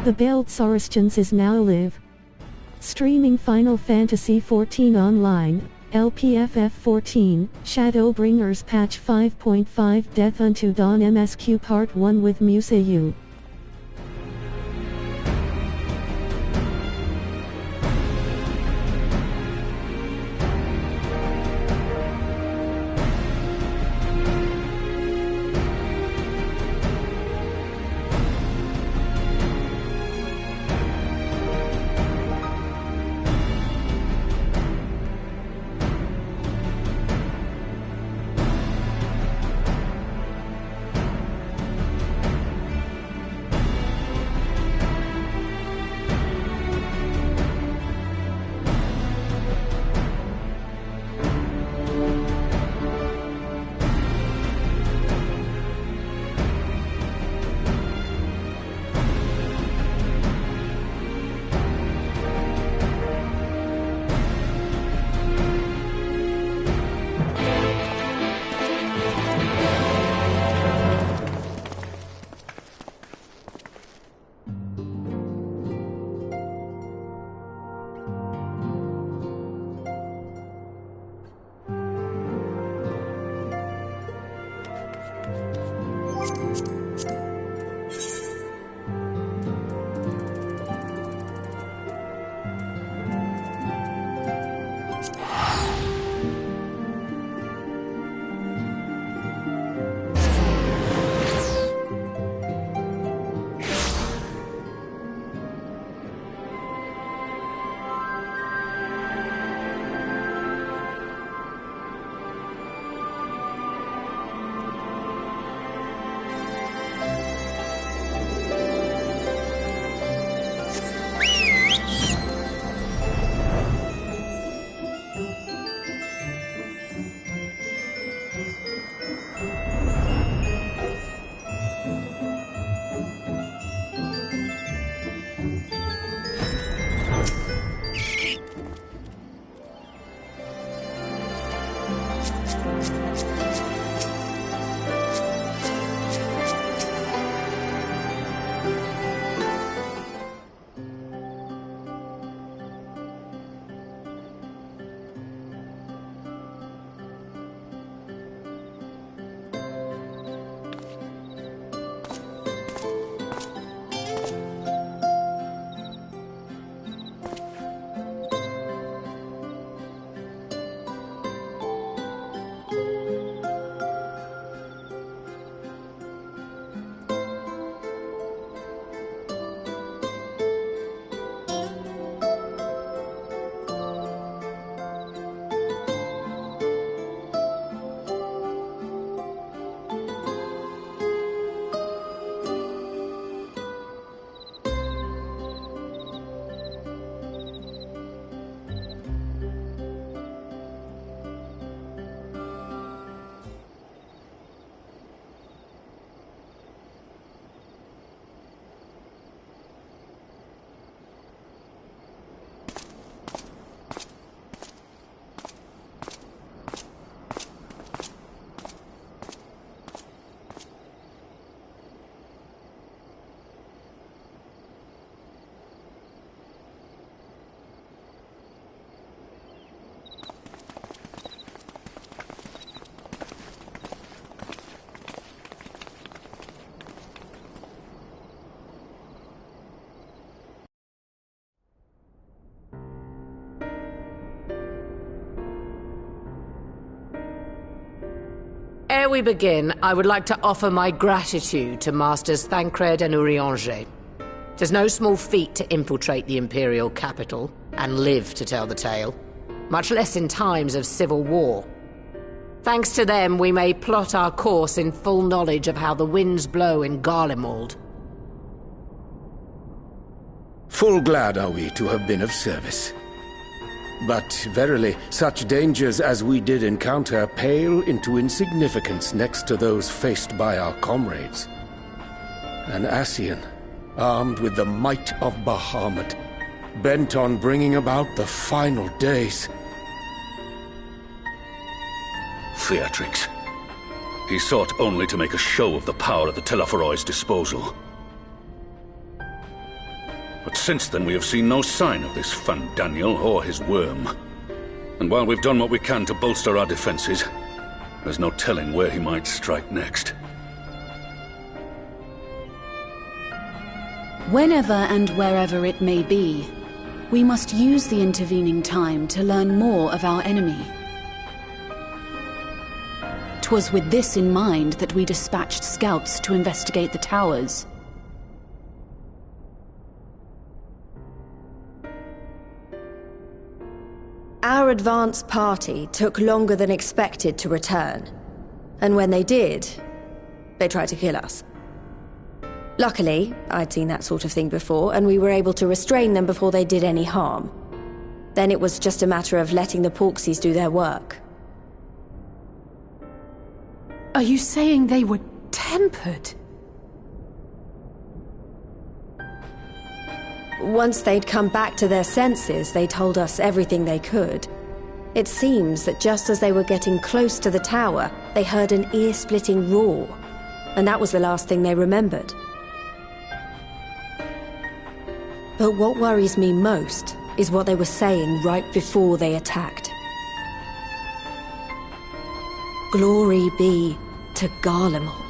The build Sorestians is now live streaming Final Fantasy XIV Online, LPFF14, Shadowbringers Patch 5.5 Death unto Dawn MSQ Part 1 with Musa U. Ere we begin, I would like to offer my gratitude to Masters Thancred and Urianger. It is no small feat to infiltrate the Imperial capital and live to tell the tale, much less in times of civil war. Thanks to them, we may plot our course in full knowledge of how the winds blow in Garlemald. Full glad are we to have been of service. But verily, such dangers as we did encounter pale into insignificance next to those faced by our comrades. An Ascian, armed with the might of Bahamut, bent on bringing about the final days. Theatrix. He sought only to make a show of the power at the Telophoroid's disposal. But since then we have seen no sign of this Fandaniel or his worm. And while we've done what we can to bolster our defenses, there's no telling where he might strike next. Whenever and wherever it may be, we must use the intervening time to learn more of our enemy. 'Twas with this in mind that we dispatched scouts to investigate the towers. Our advance party took longer than expected to return. And when they did, they tried to kill us. Luckily, I'd seen that sort of thing before, and we were able to restrain them before they did any harm. Then it was just a matter of letting the Porksies do their work. Are you saying they were tempered? Once they'd come back to their senses, they told us everything they could. It seems that just as they were getting close to the tower, they heard an ear-splitting roar, and that was the last thing they remembered. But what worries me most is what they were saying right before they attacked. Glory be to Garlemald.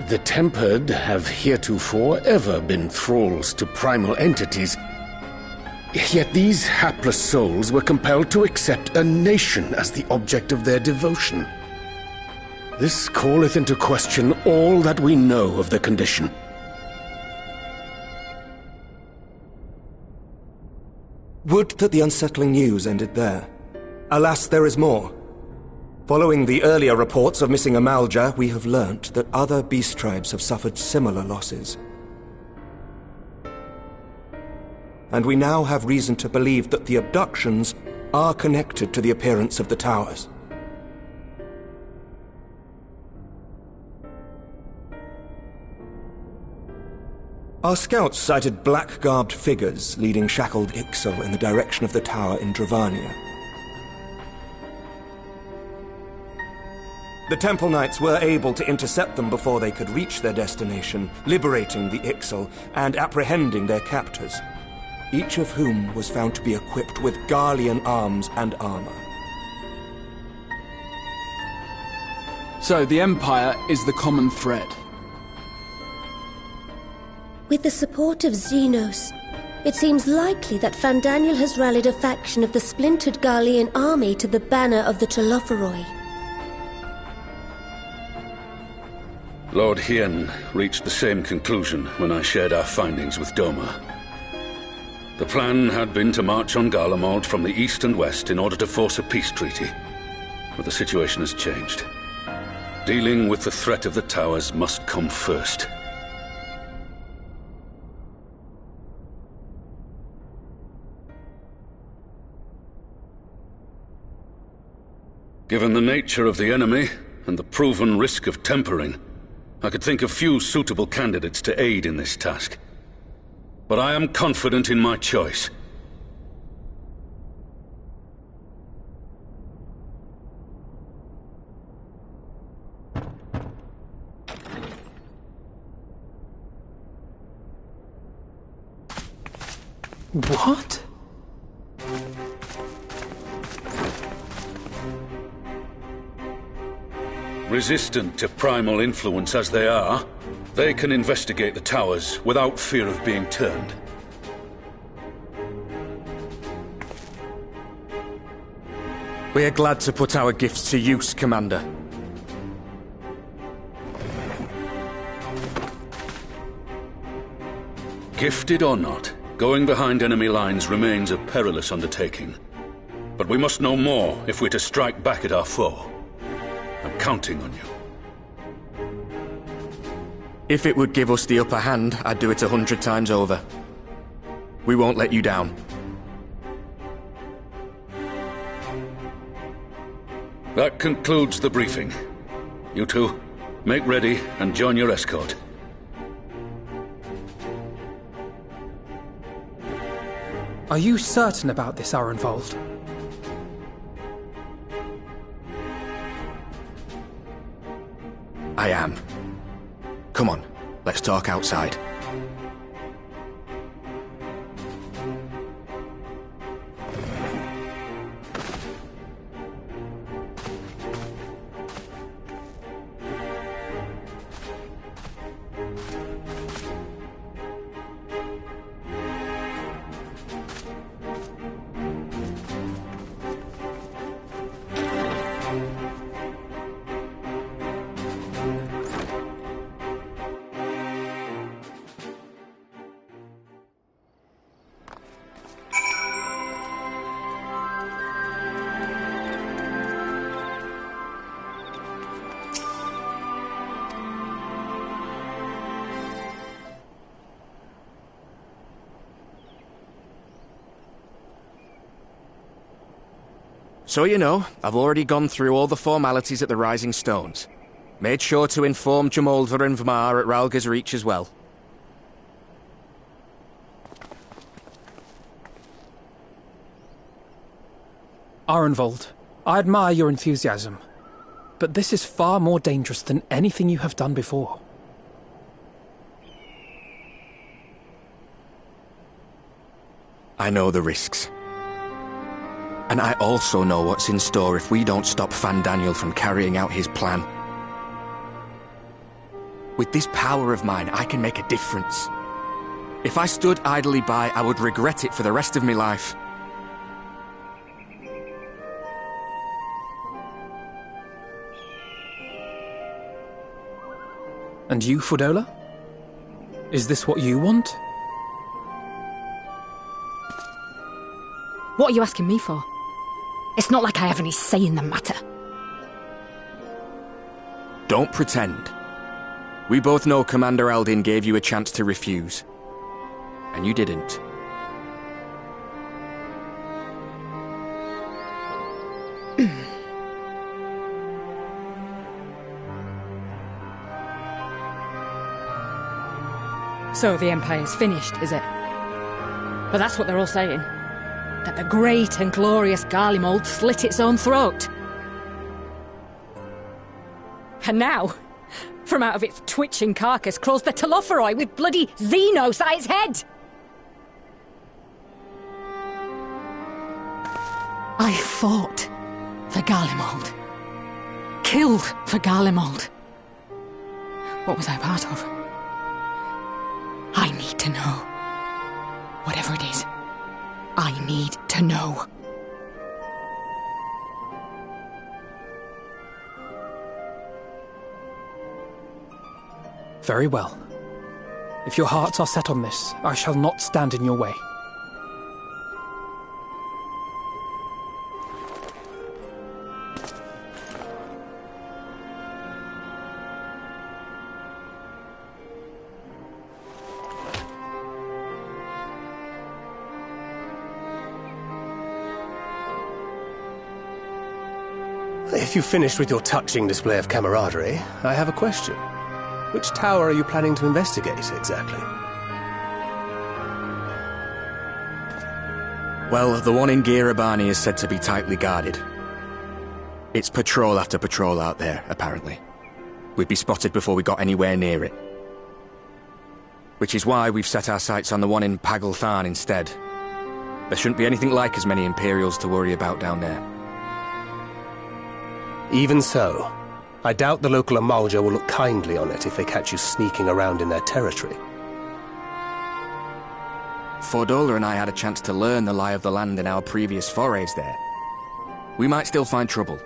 The Tempered have heretofore ever been thralls to primal entities. Yet these hapless souls were compelled to accept a nation as the object of their devotion. This calleth into question all that we know of the condition. Would that the unsettling news ended there. Alas, there is more. Following the earlier reports of missing Amalja, we have learnt that other beast tribes have suffered similar losses. And we now have reason to believe that the abductions are connected to the appearance of the towers. Our scouts sighted black-garbed figures leading shackled Ixal in the direction of the tower in Dravania. The Temple Knights were able to intercept them before they could reach their destination, liberating the Ixal and apprehending their captors, each of whom was found to be equipped with Garlean arms and armor. So the Empire is the common thread. With the support of Xenos, it seems likely that Fandaniel has rallied a faction of the splintered Garlean army to the banner of the Telophoroi. Lord Hien reached the same conclusion when I shared our findings with Doma. The plan had been to march on Garlemald from the east and west in order to force a peace treaty. But the situation has changed. Dealing with the threat of the towers must come first. Given the nature of the enemy and the proven risk of tempering, I could think of few suitable candidates to aid in this task. But I am confident in my choice. What? Resistant to primal influence as they are, They can investigate the towers without fear of being turned. We're glad to put our gifts to use, Commander. Gifted or not, going behind enemy lines remains a perilous undertaking. But we must know more if we're to strike back at our foe. I'm counting on you. If it would give us the upper hand, I'd do it 100 times over. We won't let you down. That concludes the briefing. You two, make ready and join your escort. Are you certain about this, Arenvold? I am. Come on, let's talk outside. So you know, I've already gone through all the formalities at the Rising Stones. Made sure to inform Jamoldva and Vmar at Ralga's Reach as well. Arenvold, I admire your enthusiasm, but this is far more dangerous than anything you have done before. I know the risks. And I also know what's in store if we don't stop Fandaniel from carrying out his plan. With this power of mine, I can make a difference. If I stood idly by, I would regret it for the rest of my life. And you, Fudola? Is this what you want? What are you asking me for? It's not like I have any say in the matter. Don't pretend. We both know Commander Aldin gave you a chance to refuse. And you didn't. So the Empire's finished, is it? But that's what they're all saying. That the great and glorious Garlemald slit its own throat. And now, from out of its twitching carcass crawls the Telophoroi with bloody Xenos at its head! I fought for Garlemald. Killed for Garlemald. What was I part of? I need to know. Whatever it is, I need to know. Very well. If your hearts are set on this, I shall not stand in your way. If you've finished with your touching display of camaraderie, I have a question. Which tower are you planning to investigate, exactly? Well, the one in Girabani is said to be tightly guarded. It's patrol after patrol out there, apparently. We'd be spotted before we got anywhere near it. Which is why we've set our sights on the one in Pagalthan instead. There shouldn't be anything like as many Imperials to worry about down there. Even so, I doubt the local Amalja will look kindly on it if they catch you sneaking around in their territory. Fordola and I had a chance to learn the lie of the land in our previous forays there. We might still find trouble,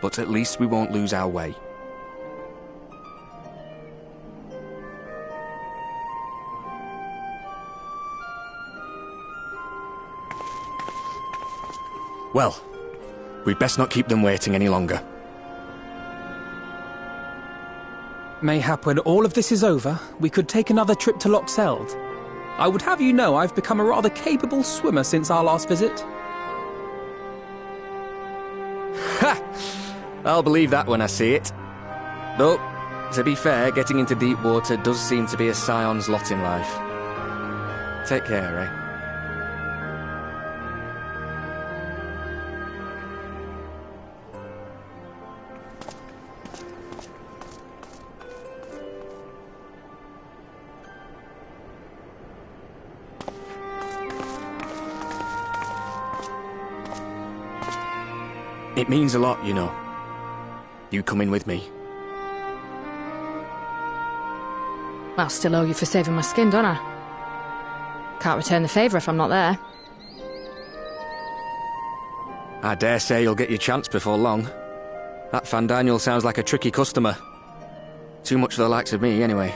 but at least we won't lose our way. Well, we'd best not keep them waiting any longer. Mayhap when all of this is over, we could take another trip to Loxeld. I would have you know I've become a rather capable swimmer since our last visit. Ha! I'll believe that when I see it. Though, to be fair, getting into deep water does seem to be a scion's lot in life. Take care, eh? It means a lot, you know. You coming with me. I'll still owe you for saving my skin, don't I? Can't return the favour if I'm not there. I dare say you'll get your chance before long. That Fandaniel sounds like a tricky customer. Too much for the likes of me, anyway.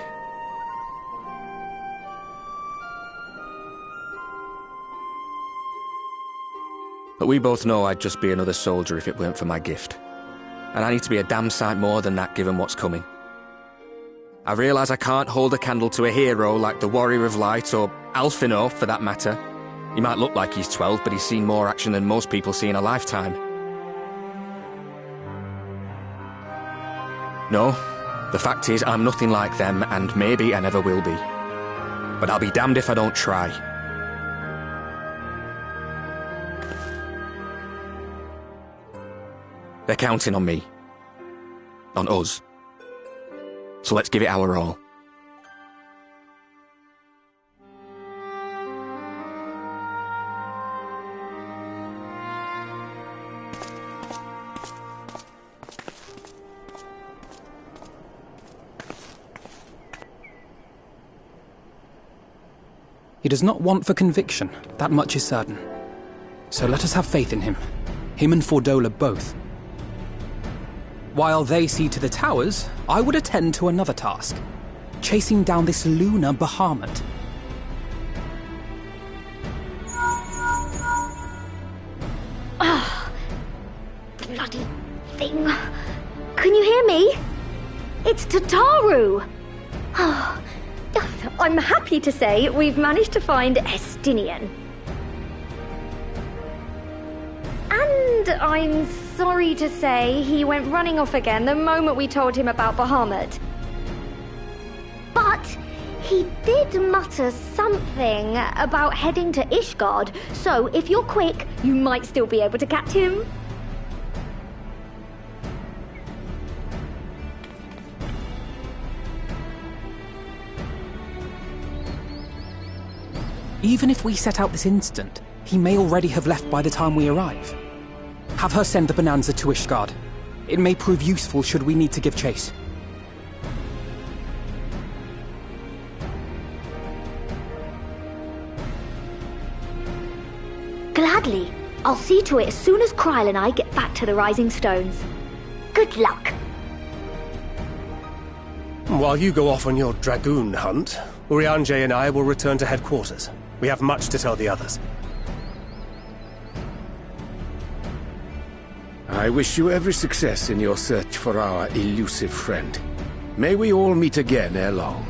But we both know I'd just be another soldier if it weren't for my gift. And I need to be a damn sight more than that given what's coming. I realise I can't hold a candle to a hero like the Warrior of Light, or Alphino for that matter. He might look like he's 12, but he's seen more action than most people see in a lifetime. No, the fact is I'm nothing like them, and maybe I never will be. But I'll be damned if I don't try. They're counting on me. On us. So let's give it our all. He does not want for conviction, that much is certain. So let us have faith in him. Him and Fordola both. While they see to the towers, I would attend to another task. Chasing down this lunar Bahamut. Ah, bloody thing. Can you hear me? It's Tataru! Oh, I'm happy to say we've managed to find Estinian. And I'm sorry to say he went running off again the moment we told him about Bahamut. But he did mutter something about heading to Ishgard, so if you're quick, you might still be able to catch him. Even if we set out this instant, he may already have left by the time we arrive. Have her send the bonanza to Ishgard. It may prove useful should we need to give chase. Gladly. I'll see to it as soon as Kryl and I get back to the Rising Stones. Good luck. While you go off on your dragoon hunt, Urianger and I will return to headquarters. We have much to tell the others. I wish you every success in your search for our elusive friend. May we all meet again ere long.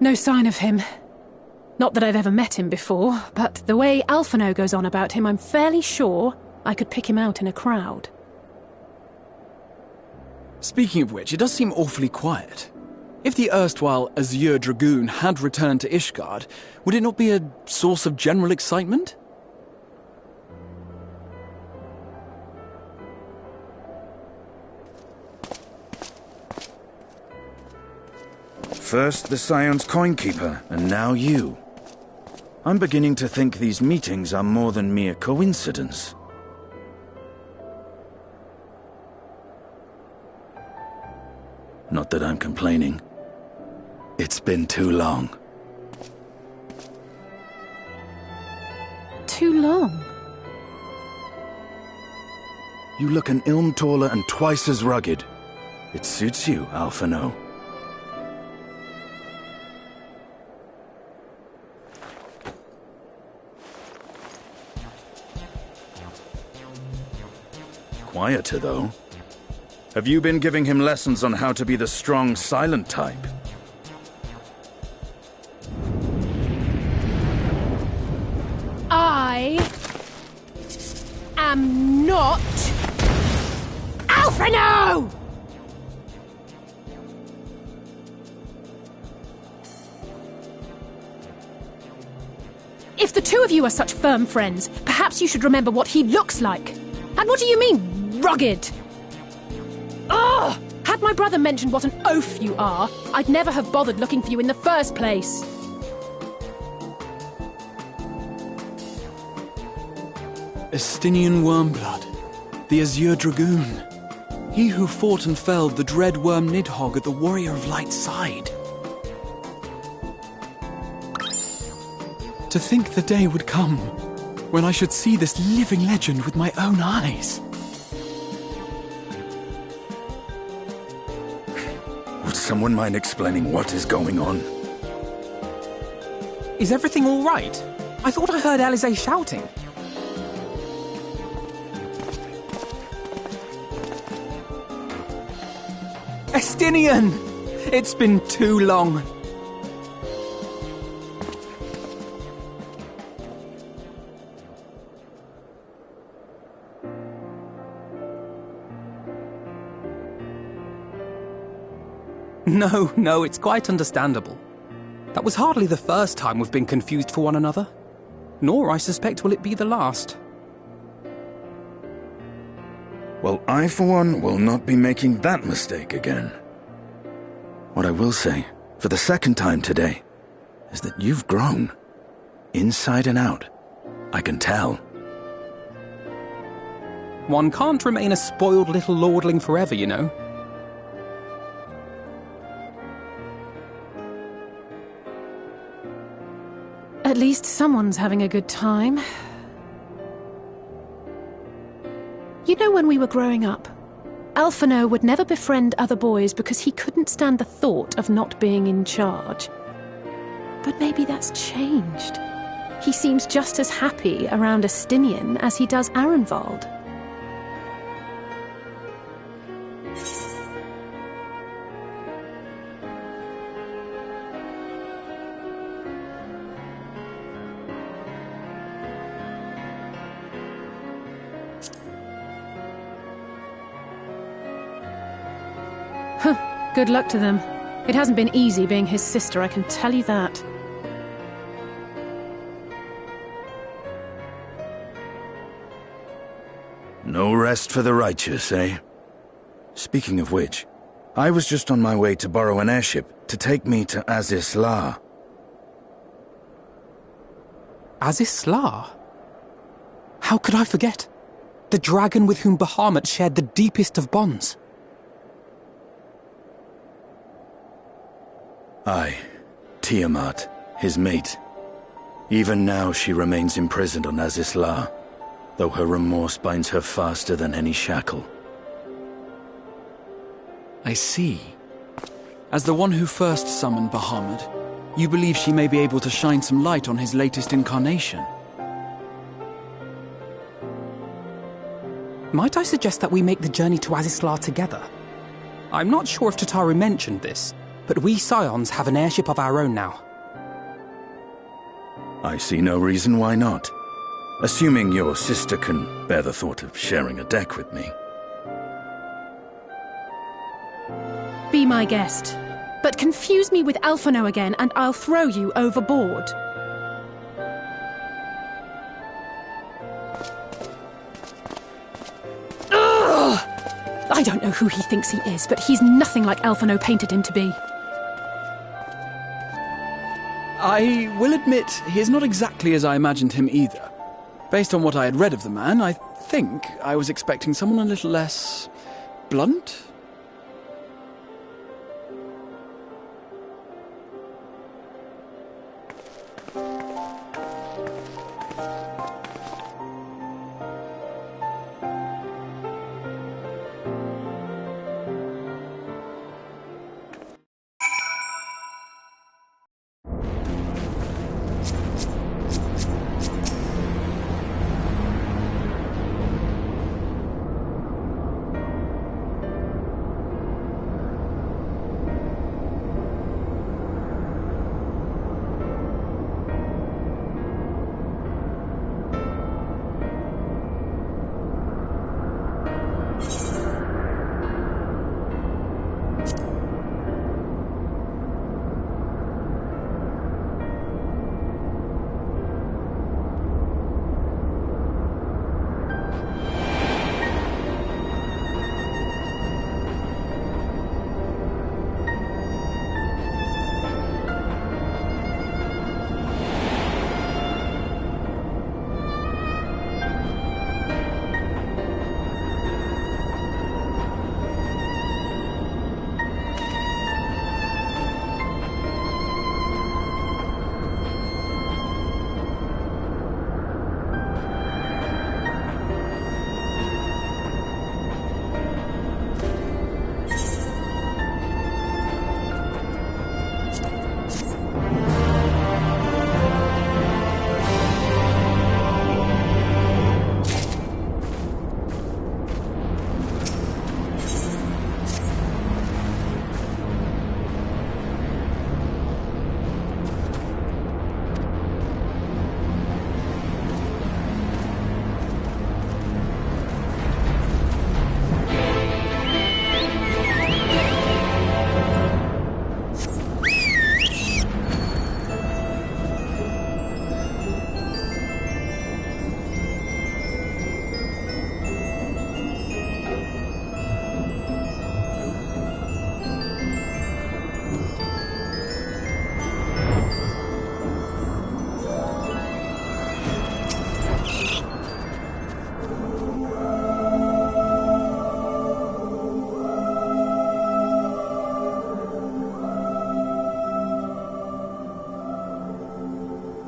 No sign of him. Not that I've ever met him before, but the way Alphino goes on about him, I'm fairly sure I could pick him out in a crowd. Speaking of which, it does seem awfully quiet. If the erstwhile Azure Dragoon had returned to Ishgard, would it not be a source of general excitement? First the Scion's Coinkeeper, and now you. I'm beginning to think these meetings are more than mere coincidence. Not that I'm complaining. It's been too long. Too long? You look an ilm taller and twice as rugged. It suits you, Alphino. Quieter, though. Have you been giving him lessons on how to be the strong, silent type? I am not Alphino! If the two of you are such firm friends, perhaps you should remember what he looks like. And what do you mean, rugged? Ugh! Had my brother mentioned what an oaf you are, I'd never have bothered looking for you in the first place. Estinian Wormblood, the Azure Dragoon. He who fought and felled the dread worm Nidhogg at the Warrior of Light's side. To think the day would come when I should see this living legend with my own eyes. Would someone mind explaining what is going on? Is everything all right? I thought I heard Alizé shouting. Estinian! It's been too long. No, it's quite understandable. That was hardly the first time we've been confused for one another. Nor, I suspect, will it be the last. Well, I, for one, will not be making that mistake again. What I will say, for the second time today, is that you've grown. Inside and out. I can tell. One can't remain a spoiled little lordling forever, you know. At least someone's having a good time. You know, when we were growing up, Alphino would never befriend other boys because he couldn't stand the thought of not being in charge. But maybe that's changed. He seems just as happy around Estinian as he does Arenvald. Good luck to them. It hasn't been easy being his sister, I can tell you that. No rest for the righteous, eh? Speaking of which, I was just on my way to borrow an airship to take me to Azis La. Azis La? How could I forget? The dragon with whom Bahamut shared the deepest of bonds. Aye, Tiamat, his mate. Even now she remains imprisoned on Azis La, though her remorse binds her faster than any shackle. I see. As the one who first summoned Bahamut, You believe she may be able to shine some light on his latest incarnation? Might I suggest that we make the journey to Azislar together? I'm not sure if Tataru mentioned this, but we Scions have an airship of our own now. I see no reason why not. Assuming your sister can bear the thought of sharing a deck with me. Be my guest. But confuse me with Alphino again and I'll throw you overboard. Ugh! I don't know who he thinks he is, but he's nothing like Alphino painted him to be. I will admit, he is not exactly as I imagined him either. Based on what I had read of the man, I think I was expecting someone a little less blunt?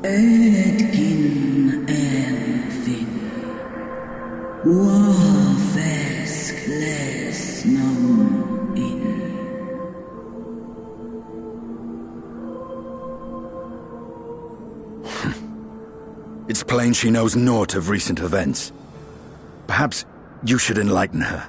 Edgin Elfin Wafes Klesnam in It's plain she knows naught of recent events. Perhaps you should enlighten her.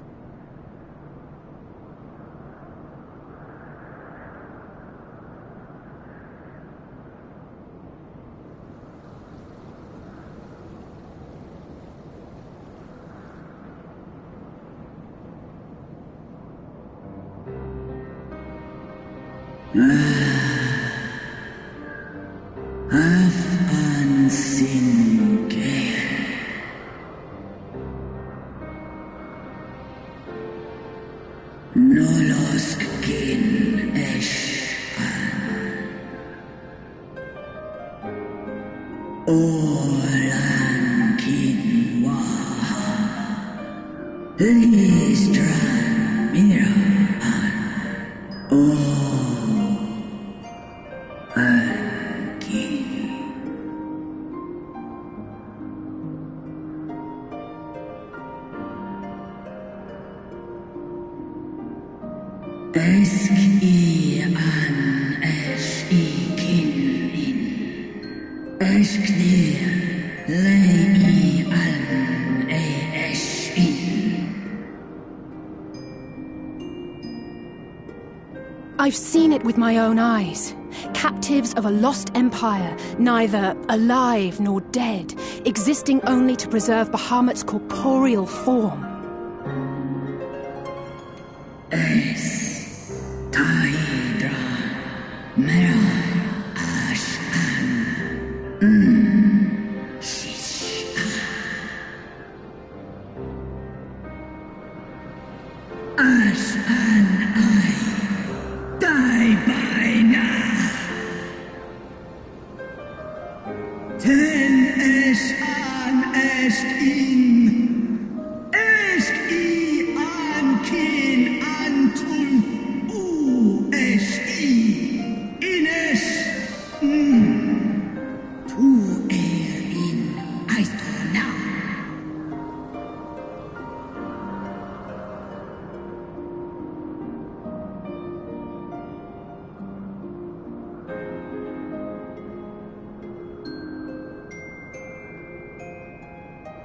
Afan Sinke Nolosk Kin Eshan Olan Kin Waha Listran Miraan Esk I an es I kin Lei an eshi. I've seen it with my own eyes. Captives of a lost empire, neither alive nor dead, existing only to preserve Bahamut's corporeal form. Es Taidra Mera Ashan Shisha Ashan I die by now. Ten Eshan Est in Est I an kin antun U Est I Ines Tu in Aistona.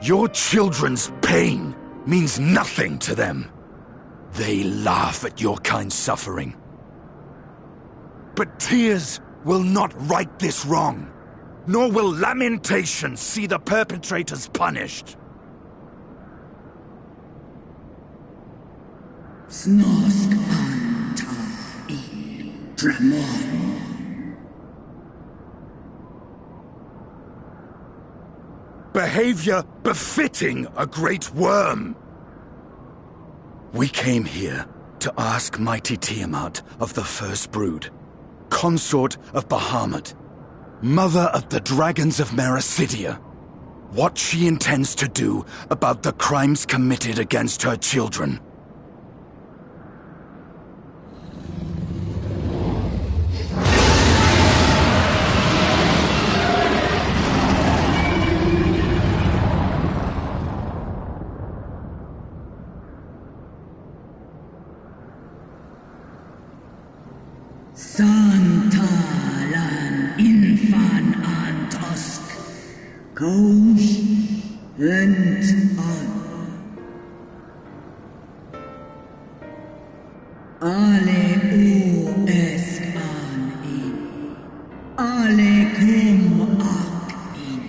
Your children's pain means nothing to them. They laugh at your kind suffering. But tears will not right this wrong, nor will lamentation see the perpetrators punished. Snosk anta I Dramon. Behavior befitting a great worm. We came here to ask mighty Tiamat of the First Brood, consort of Bahamut, mother of the dragons of Mericidia, what she intends to do about the crimes committed against her children. Santalan infan antosk Kous lent on Ale u esk an in Ale kum ak in.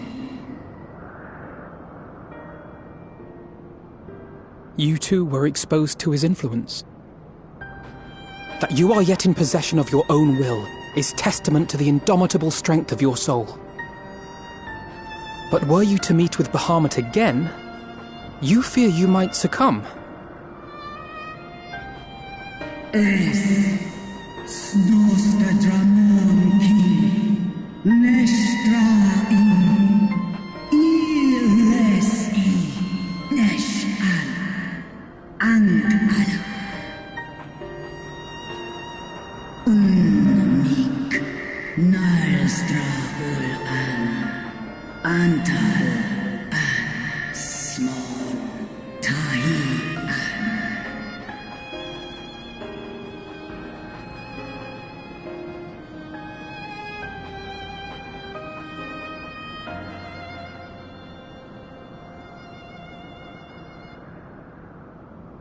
You too were exposed to his influence. That you are yet in possession of your own will is testament to the indomitable strength of your soul. But were you to meet with Bahamut again, you fear you might succumb. Es Snoska Dramon King Nestra in Iles I Nesh Al Ang Ala Unmik Narstrahul An Antal An Small Tahi An.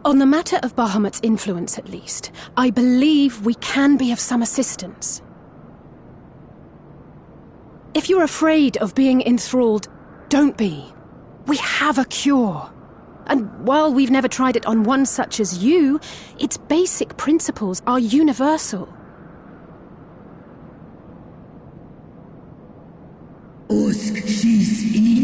On the matter of Bahamut's influence, at least, I believe we can be of some assistance. If you're afraid of being enthralled, don't be. We have a cure. And while we've never tried it on one such as you, its basic principles are universal. Usk she's in.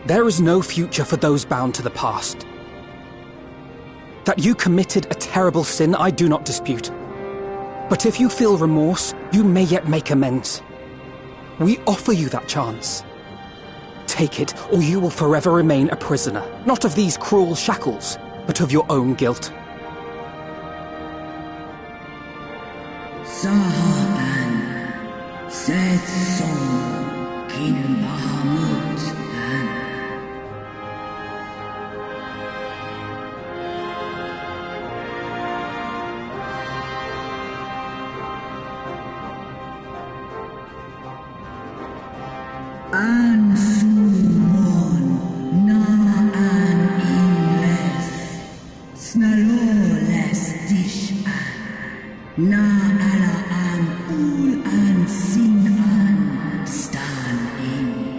There is no future for those bound to the past. That you committed a terrible sin, I do not dispute. But if you feel remorse, you may yet make amends. We offer you that chance. Take it, or you will forever remain a prisoner, not of these cruel shackles, but of your own guilt. Sahan Setsong Kin Bahamut An. Snalo les dish na ala an ul an sin an stan in.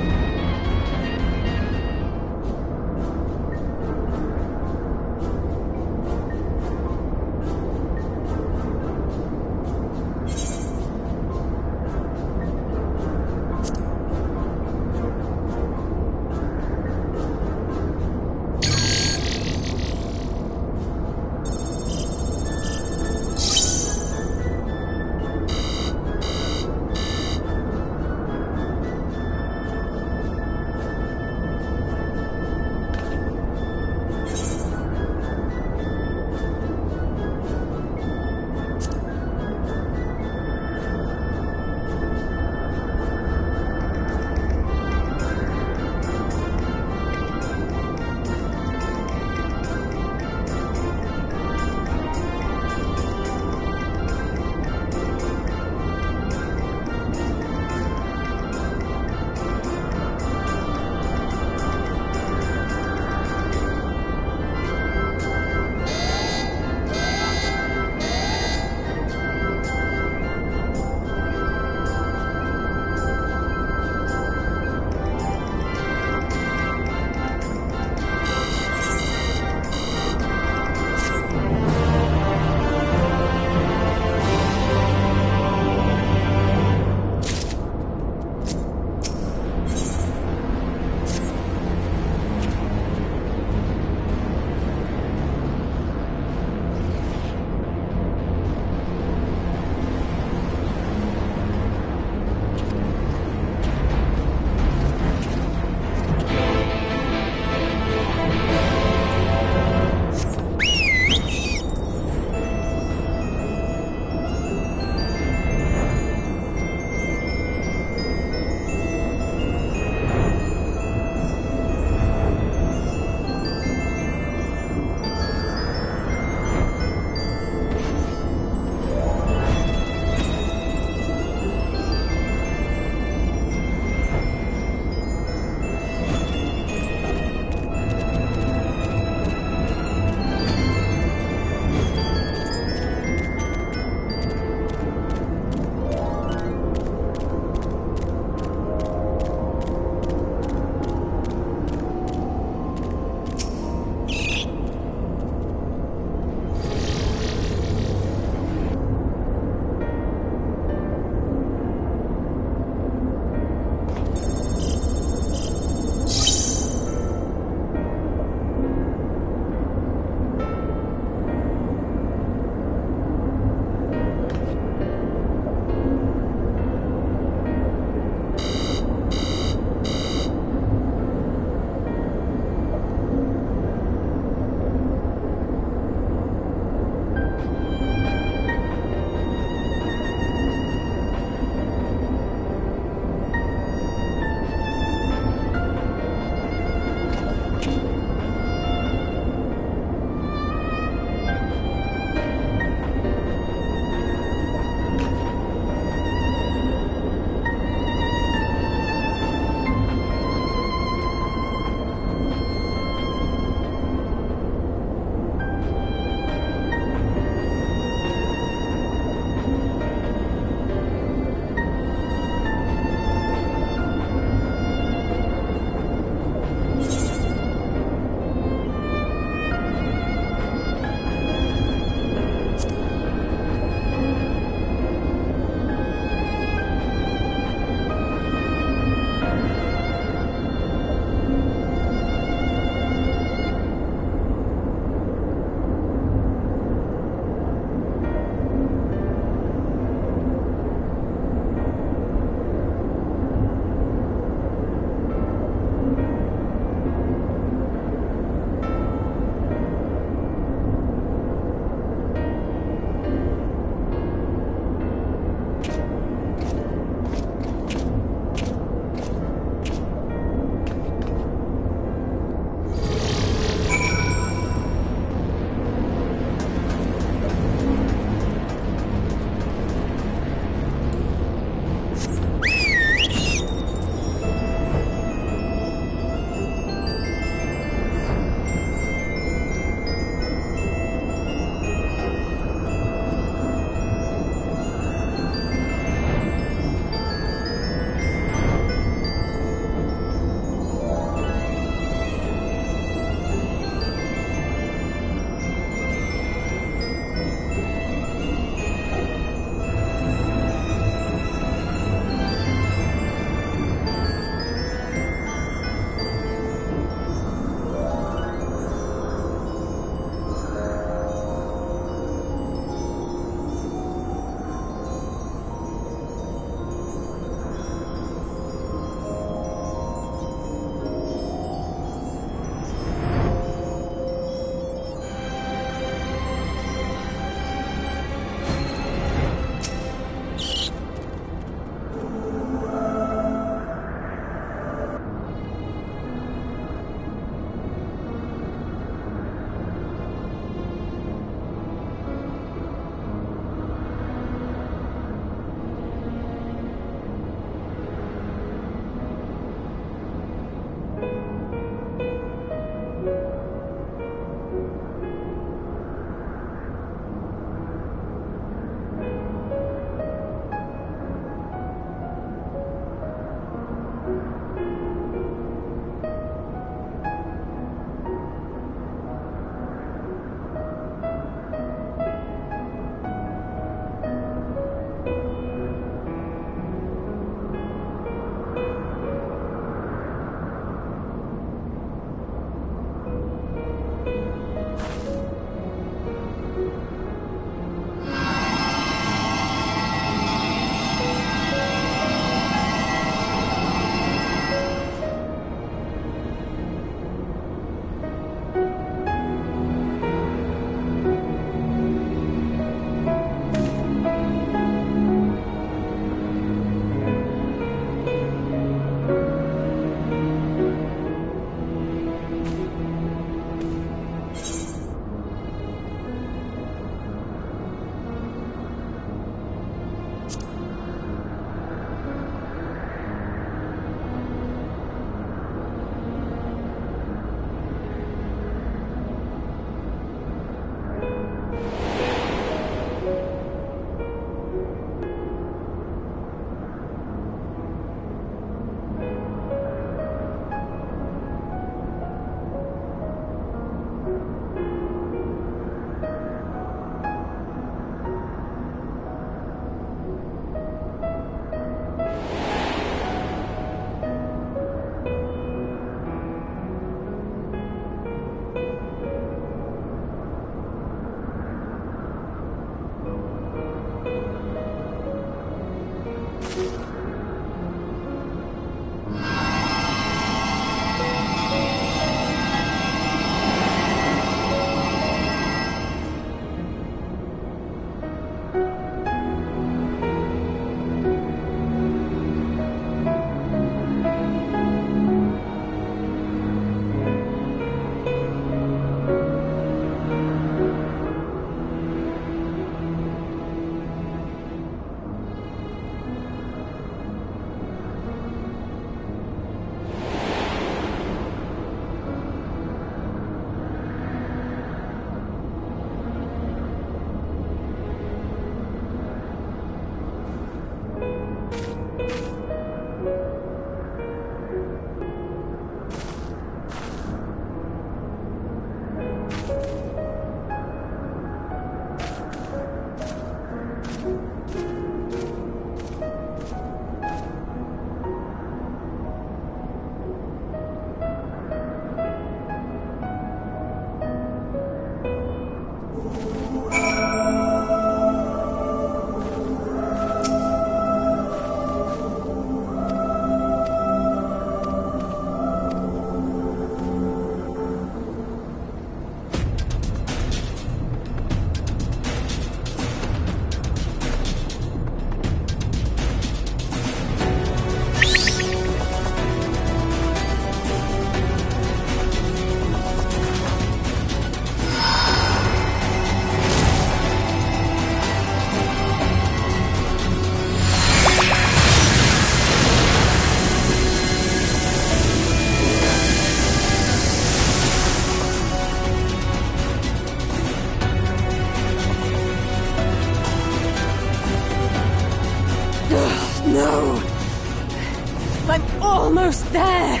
There!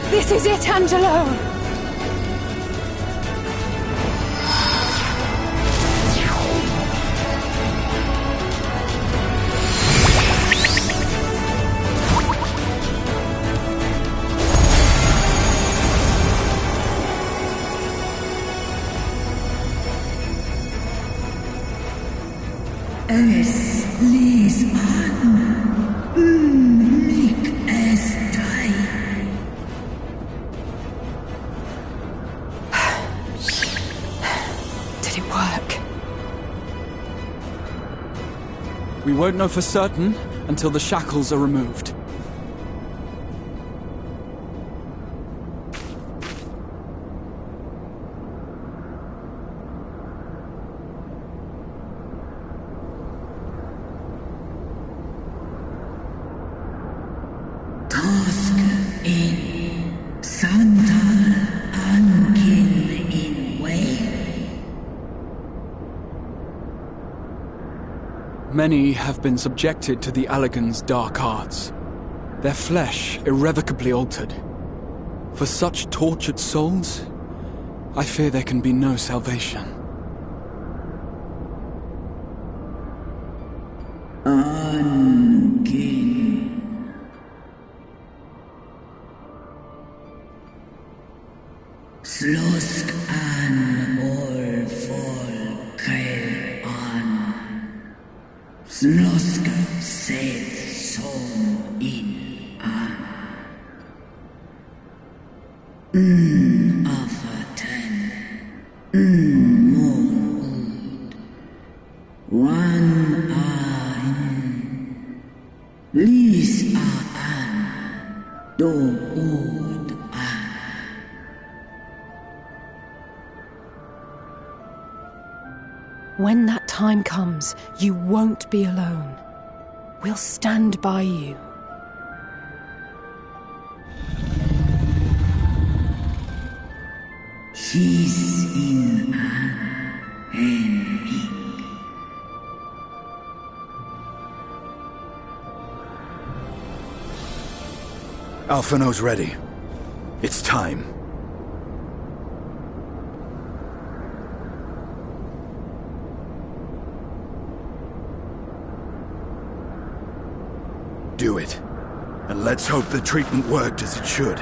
This is it, Angelo! Es lies an, mich es dai. Did it work? We won't know for certain until the shackles are removed. Many have been subjected to the Allagan's dark arts, their flesh irrevocably altered. For such tortured souls, I fear there can be no salvation. Angin. Slosk an ol vol kail an. Slosk seth som in an. Afaten. Mon ud. Wan an. Lis an. Do ud an. When that time comes, you won't be alone. We'll stand by you. She's in an enemy. Alphino's ready. It's time. Do it. And let's hope the treatment worked as it should.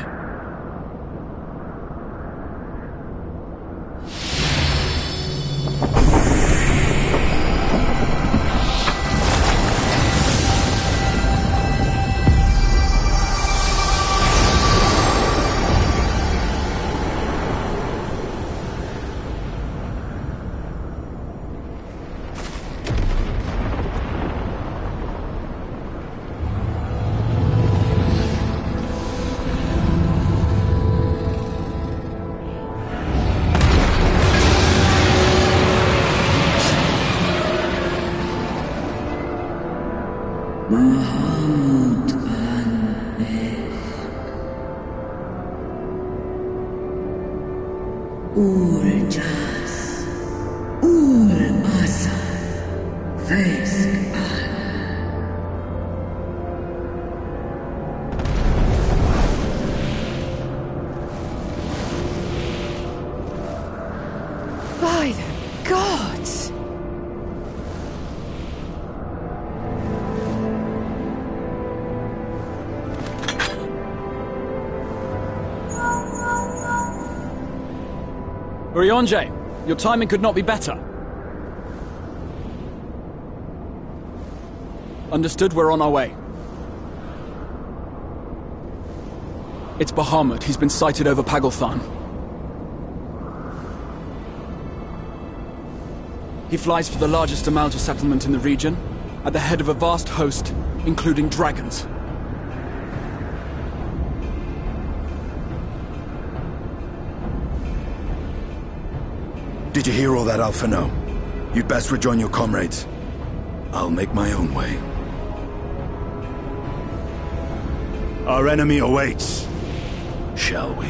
Mahamut an Ul Jas, Ul Asa, Vesk an. By the gods! Urianger, your timing could not be better. Understood, we're on our way. It's Bahamut. He's been sighted over Pagalthan. He flies for the largest Amalja settlement in the region, at the head of a vast host, including dragons. Did you hear all that, Alphino? You'd best rejoin your comrades. I'll make my own way. Our enemy awaits. Shall we?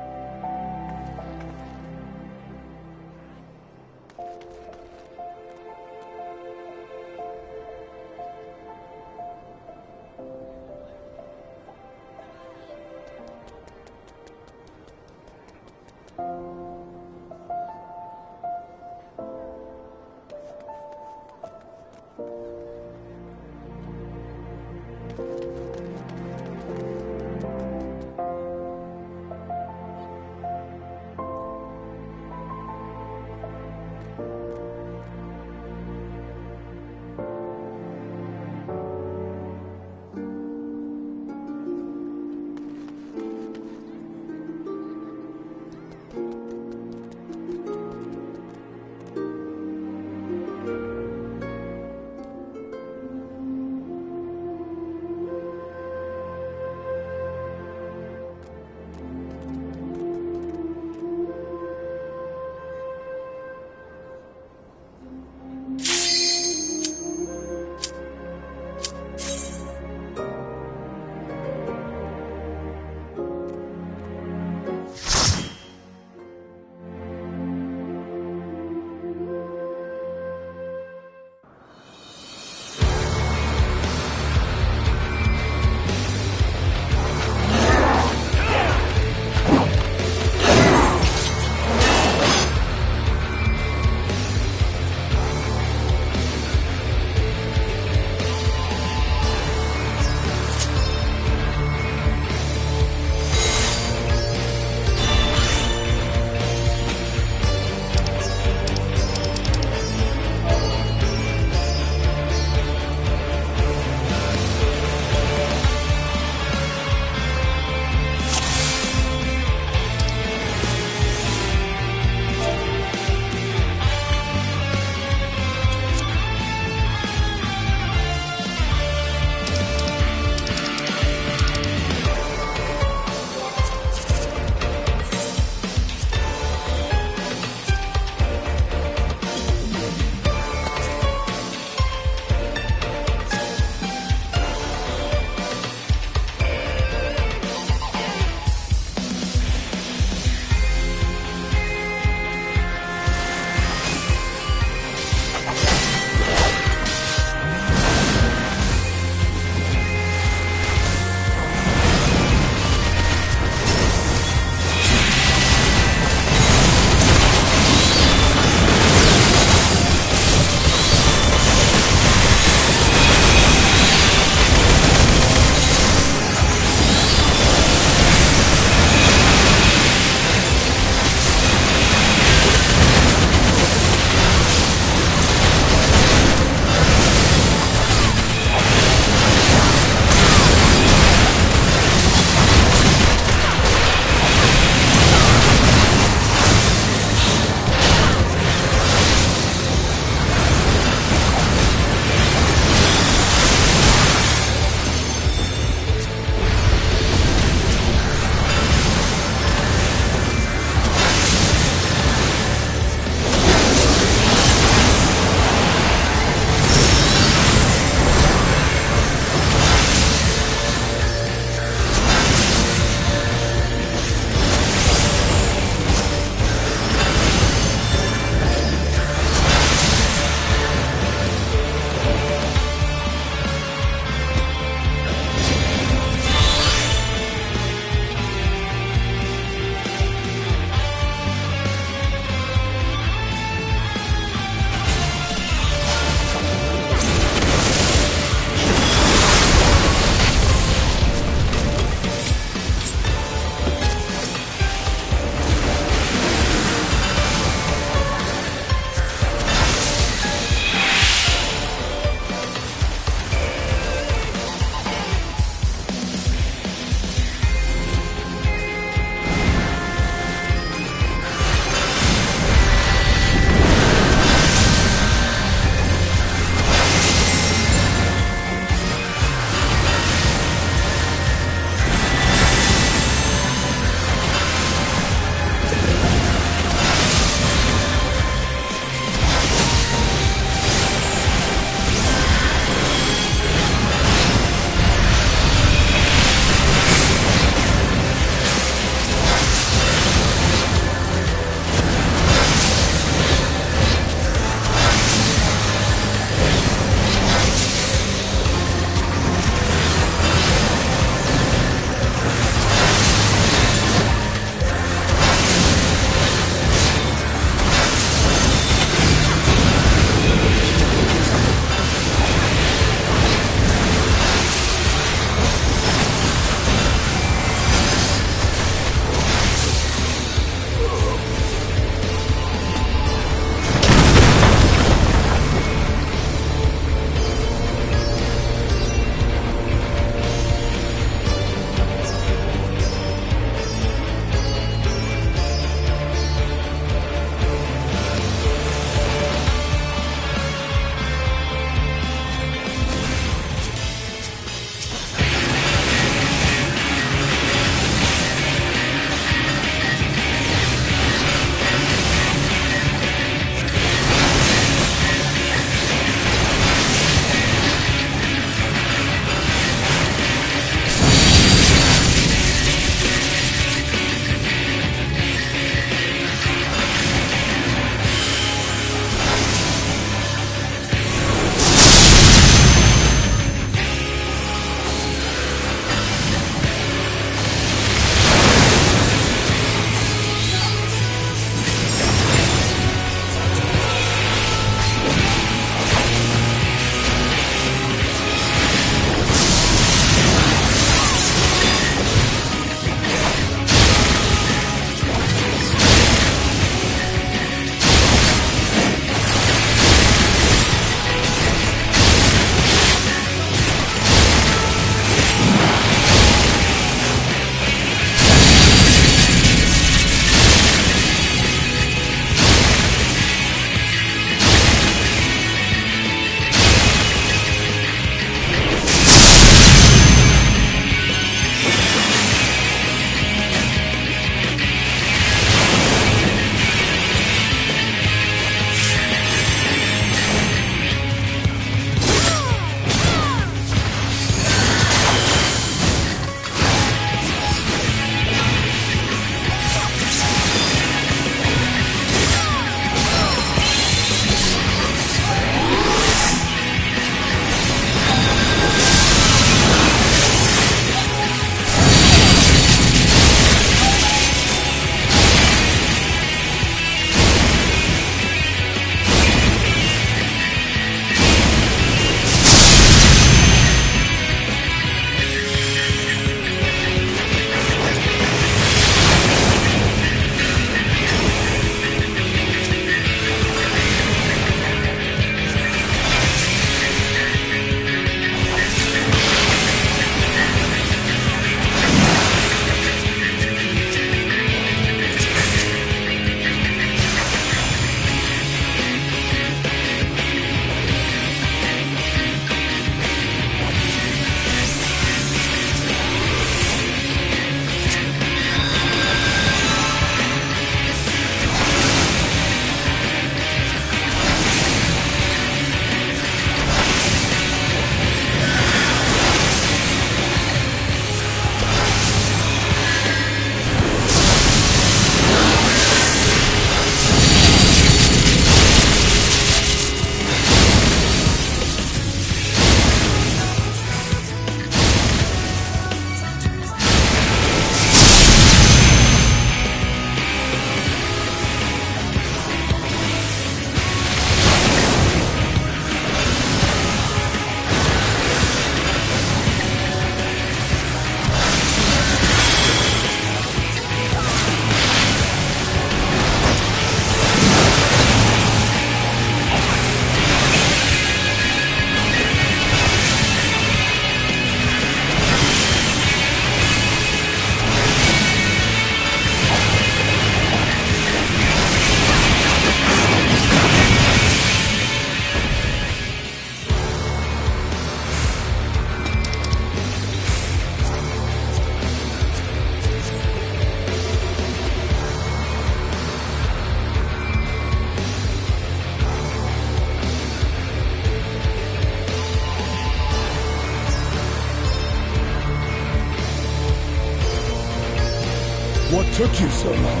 took you so long?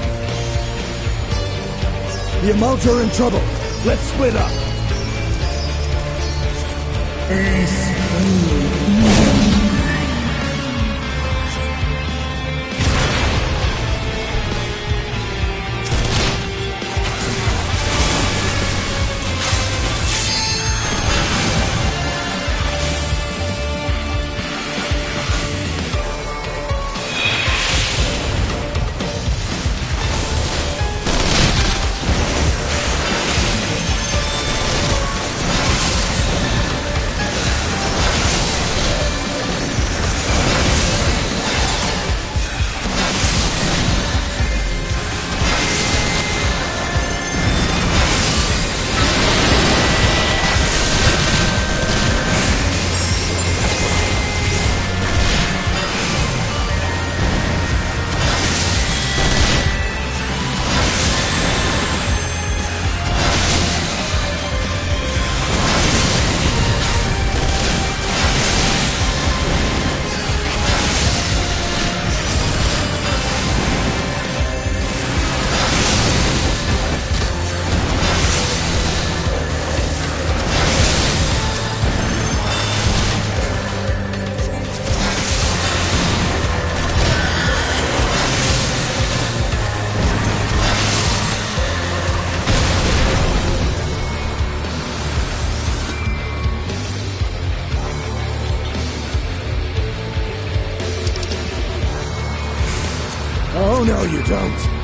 The Amalta are in trouble. Let's split up. Oh, no, you don't.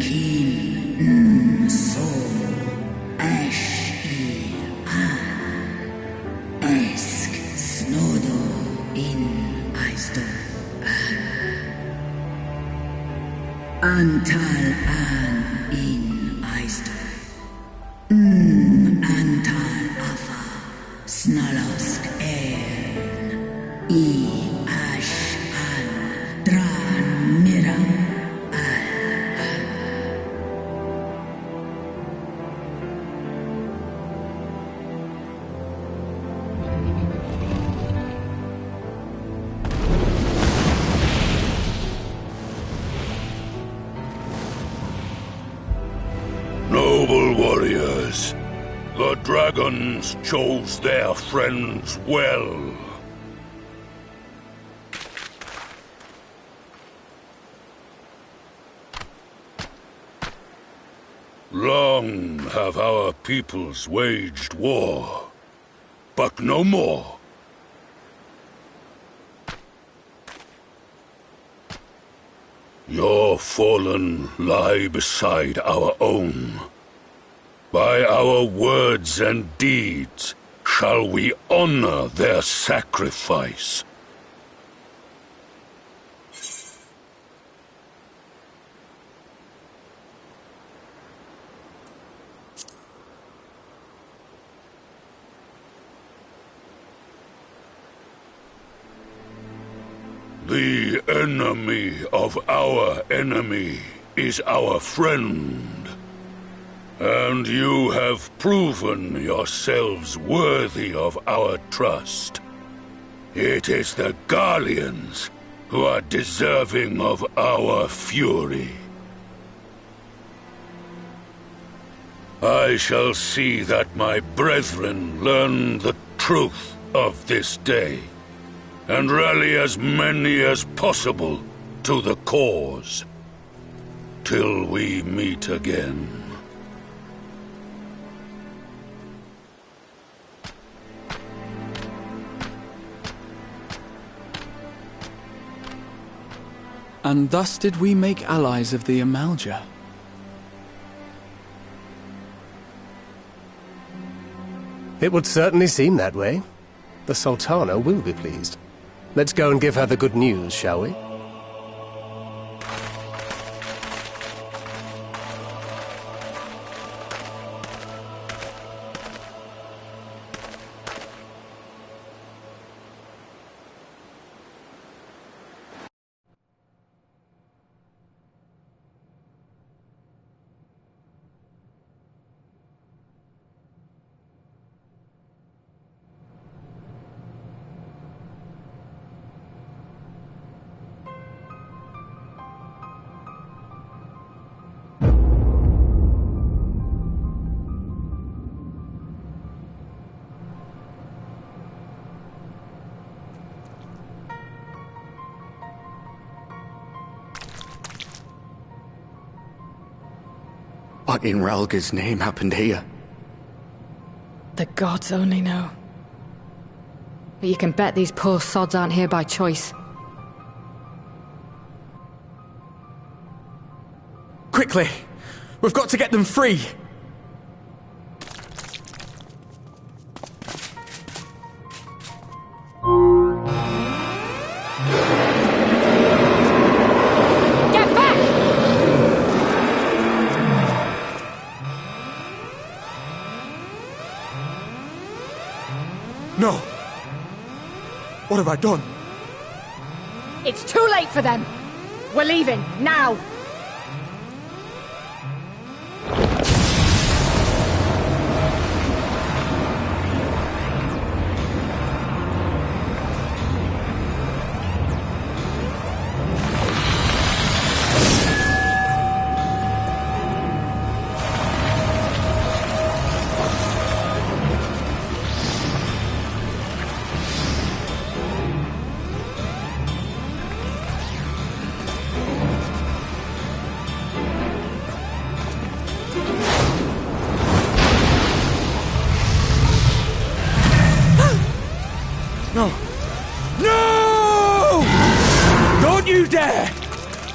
Kin Sol Ash Esk Snodo in Aisto Antal An in Aisto Antal Afa Snalosk En Ash An Dran Mira Noble warriors, the dragons chose their friends well. Long have our peoples waged war, but no more. Your fallen lie beside our own. By our words and deeds shall we honor their sacrifice. The enemy of our enemy is our friend. And you have proven yourselves worthy of our trust. It is the Garleans who are deserving of our fury. I shall see that my brethren learn the truth of this day, and rally as many as possible to the cause, till we meet again. And thus did we make allies of the Amalja. It would certainly seem that way. The Sultana will be pleased. Let's go and give her the good news, shall we? What in Ralga's name happened here? The gods only know. But you can bet these poor sods aren't here by choice. Quickly! We've got to get them free! No! What have I done? It's too late for them! We're leaving, now!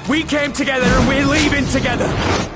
We came together and we're leaving together!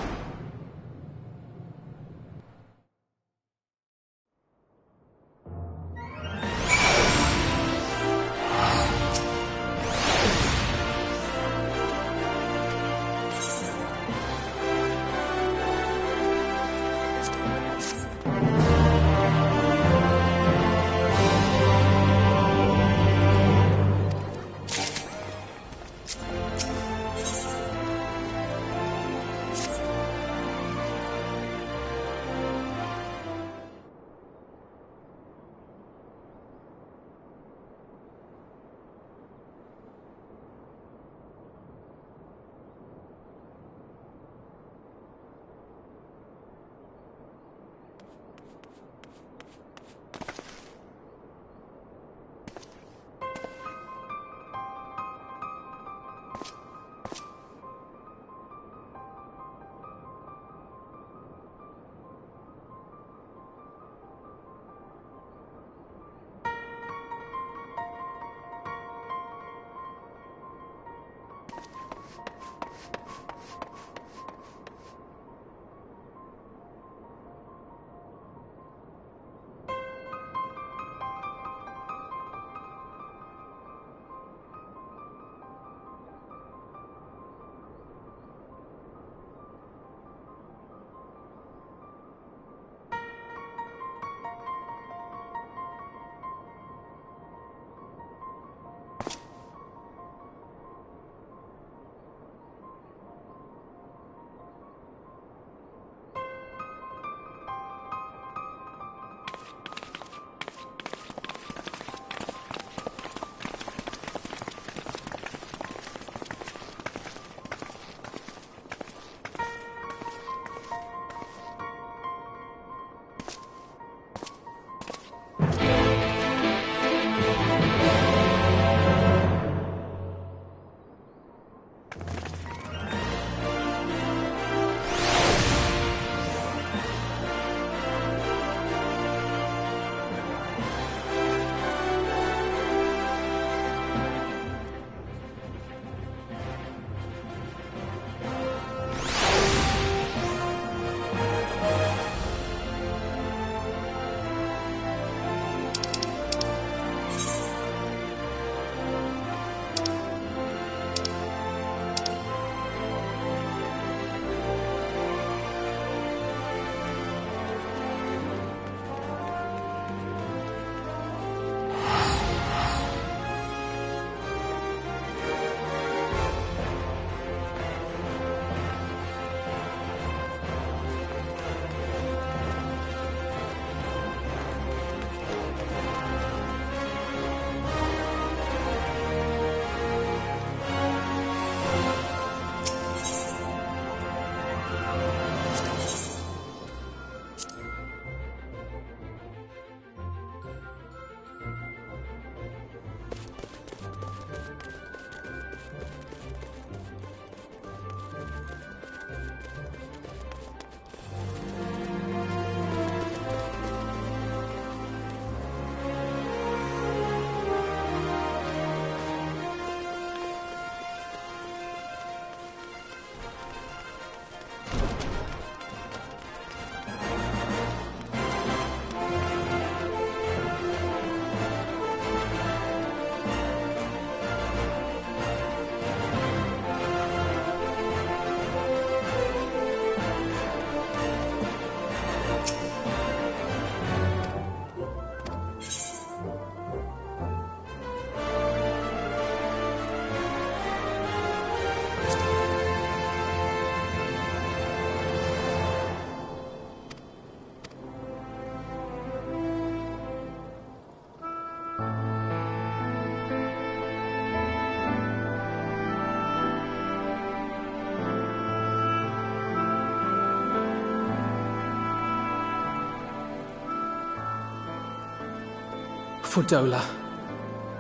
Fordola,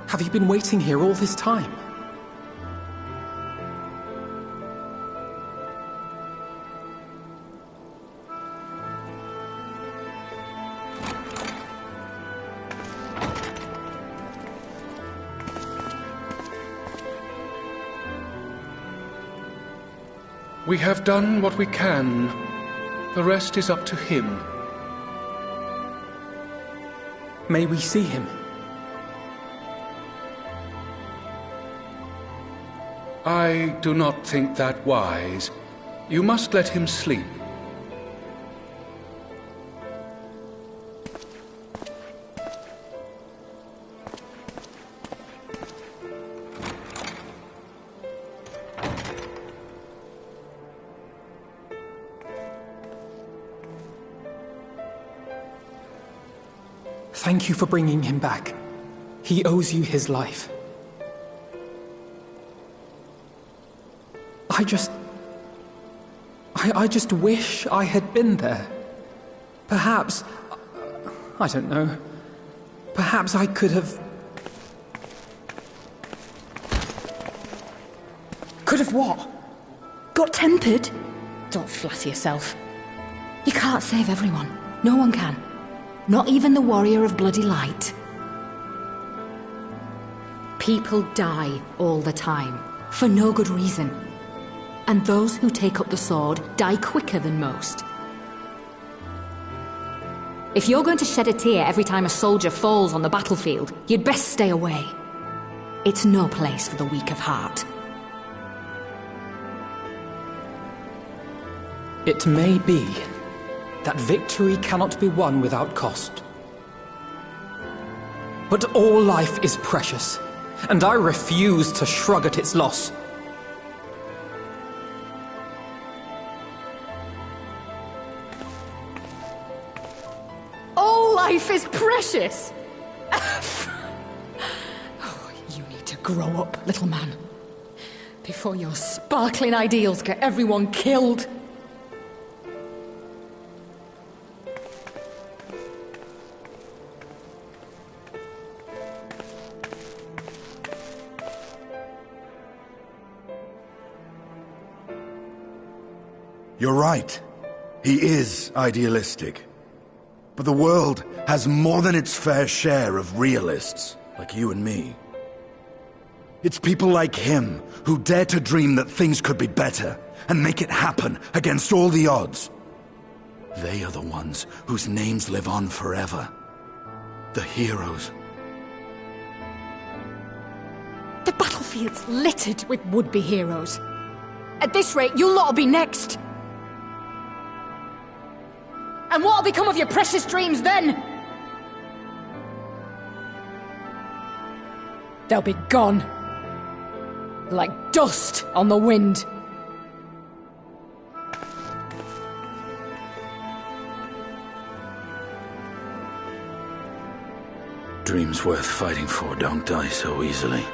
have you been waiting here all this time? We have done what we can. The rest is up to him. May we see him? I do not think that wise. You must let him sleep. Thank you for bringing him back. He owes you his life. I just wish I had been there. Perhaps, I don't know, perhaps I could have... Could have what? Got tempered? Don't flatter yourself. You can't save everyone. No one can. Not even the warrior of bloody light. People die all the time, for no good reason. And those who take up the sword die quicker than most. If you're going to shed a tear every time a soldier falls on the battlefield, you'd best stay away. It's no place for the weak of heart. It may be that victory cannot be won without cost. But all life is precious, and I refuse to shrug at its loss. All life is precious! Oh, you need to grow up, little man, before your sparkling ideals get everyone killed. You're right. He is idealistic. But the world has more than its fair share of realists, like you and me. It's people like him who dare to dream that things could be better and make it happen against all the odds. They are the ones whose names live on forever. The heroes. The battlefield's littered with would-be heroes. At this rate, you'll lot'll be next. And what'll become of your precious dreams then? They'll be gone. Like dust on the wind. Dreams worth fighting for don't die so easily.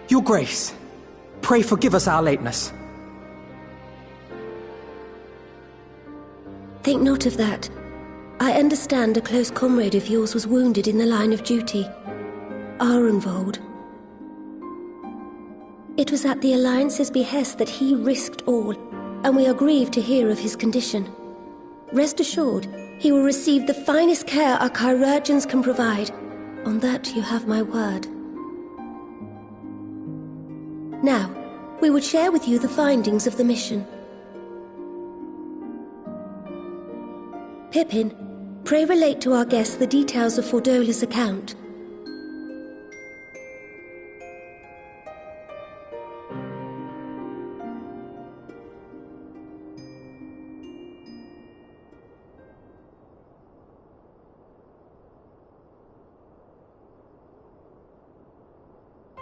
Your Grace, pray forgive us our lateness. Think not of that. I understand a close comrade of yours was wounded in the line of duty. Arenvold. It was at the Alliance's behest that he risked all, and we are grieved to hear of his condition. Rest assured, he will receive the finest care our chirurgeons can provide. On that you have my word. Now, we would share with you the findings of the mission. Pippin, pray relate to our guests the details of Fordola's account.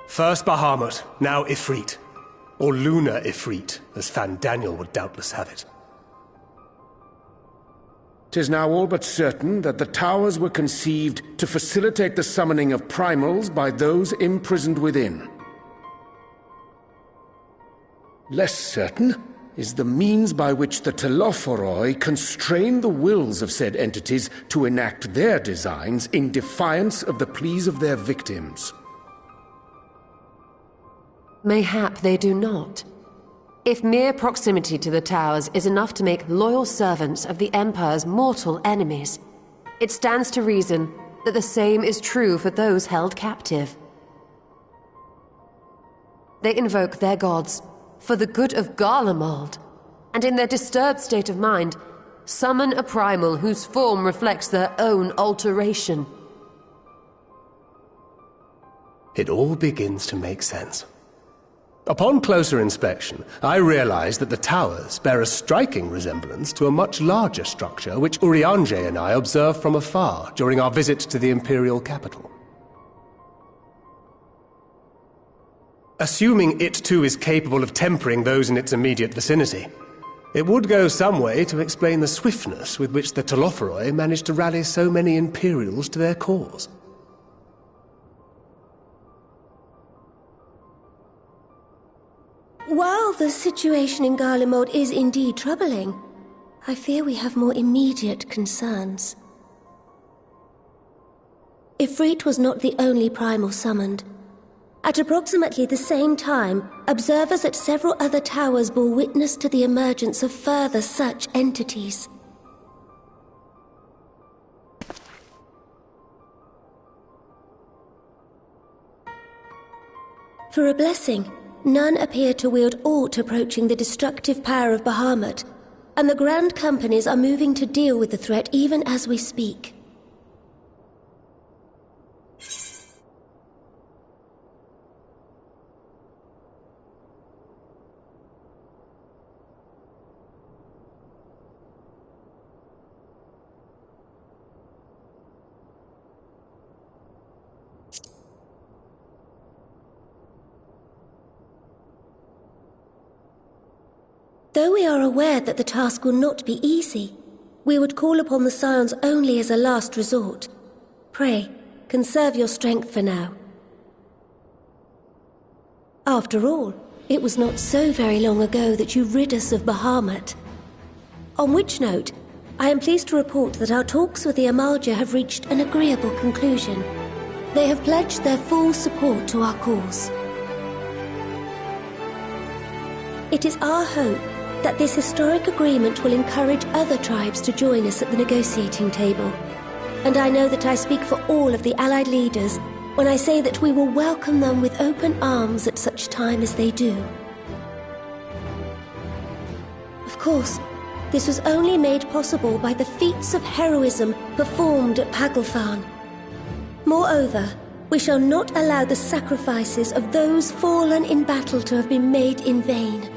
First Bahamut, now Ifrit. Or Lunar Ifrit, as Fandaniel would doubtless have it. 'Tis now all but certain that the towers were conceived to facilitate the summoning of primals by those imprisoned within. Less certain is the means by which the Telophoroi constrain the wills of said entities to enact their designs in defiance of the pleas of their victims. Mayhap they do not. If mere proximity to the towers is enough to make loyal servants of the Empire's mortal enemies, it stands to reason that the same is true for those held captive. They invoke their gods for the good of Garlemald, and in their disturbed state of mind, summon a primal whose form reflects their own alteration. It all begins to make sense. Upon closer inspection, I realized that the towers bear a striking resemblance to a much larger structure which Urianger and I observed from afar during our visit to the Imperial capital. Assuming it too is capable of tempering those in its immediate vicinity, it would go some way to explain the swiftness with which the Telophoroi managed to rally so many Imperials to their cause. While the situation in Garlemald is indeed troubling, I fear we have more immediate concerns. Ifrit was not the only primal summoned. At approximately the same time, observers at several other towers bore witness to the emergence of further such entities. For a blessing, none appear to wield aught approaching the destructive power of Bahamut, and the Grand Companies are moving to deal with the threat even as we speak. Though we are aware that the task will not be easy, we would call upon the Scions only as a last resort. Pray, conserve your strength for now. After all, it was not so very long ago that you rid us of Bahamut. On which note, I am pleased to report that our talks with the Amalja have reached an agreeable conclusion. They have pledged their full support to our cause. It is our hope that this historic agreement will encourage other tribes to join us at the negotiating table. And I know that I speak for all of the Allied leaders when I say that we will welcome them with open arms at such time as they do. Of course, this was only made possible by the feats of heroism performed at Paglfan. Moreover, we shall not allow the sacrifices of those fallen in battle to have been made in vain.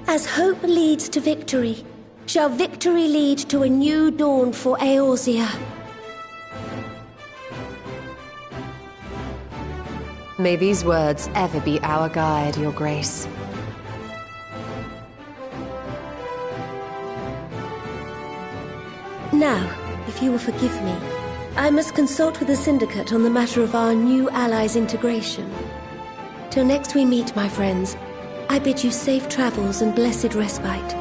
As hope leads to victory, shall victory lead to a new dawn for Eorzea. May these words ever be our guide, Your Grace. Now, if you will forgive me, I must consult with the Syndicate on the matter of our new allies' integration. Till next we meet, my friends, I bid you safe travels and blessed respite.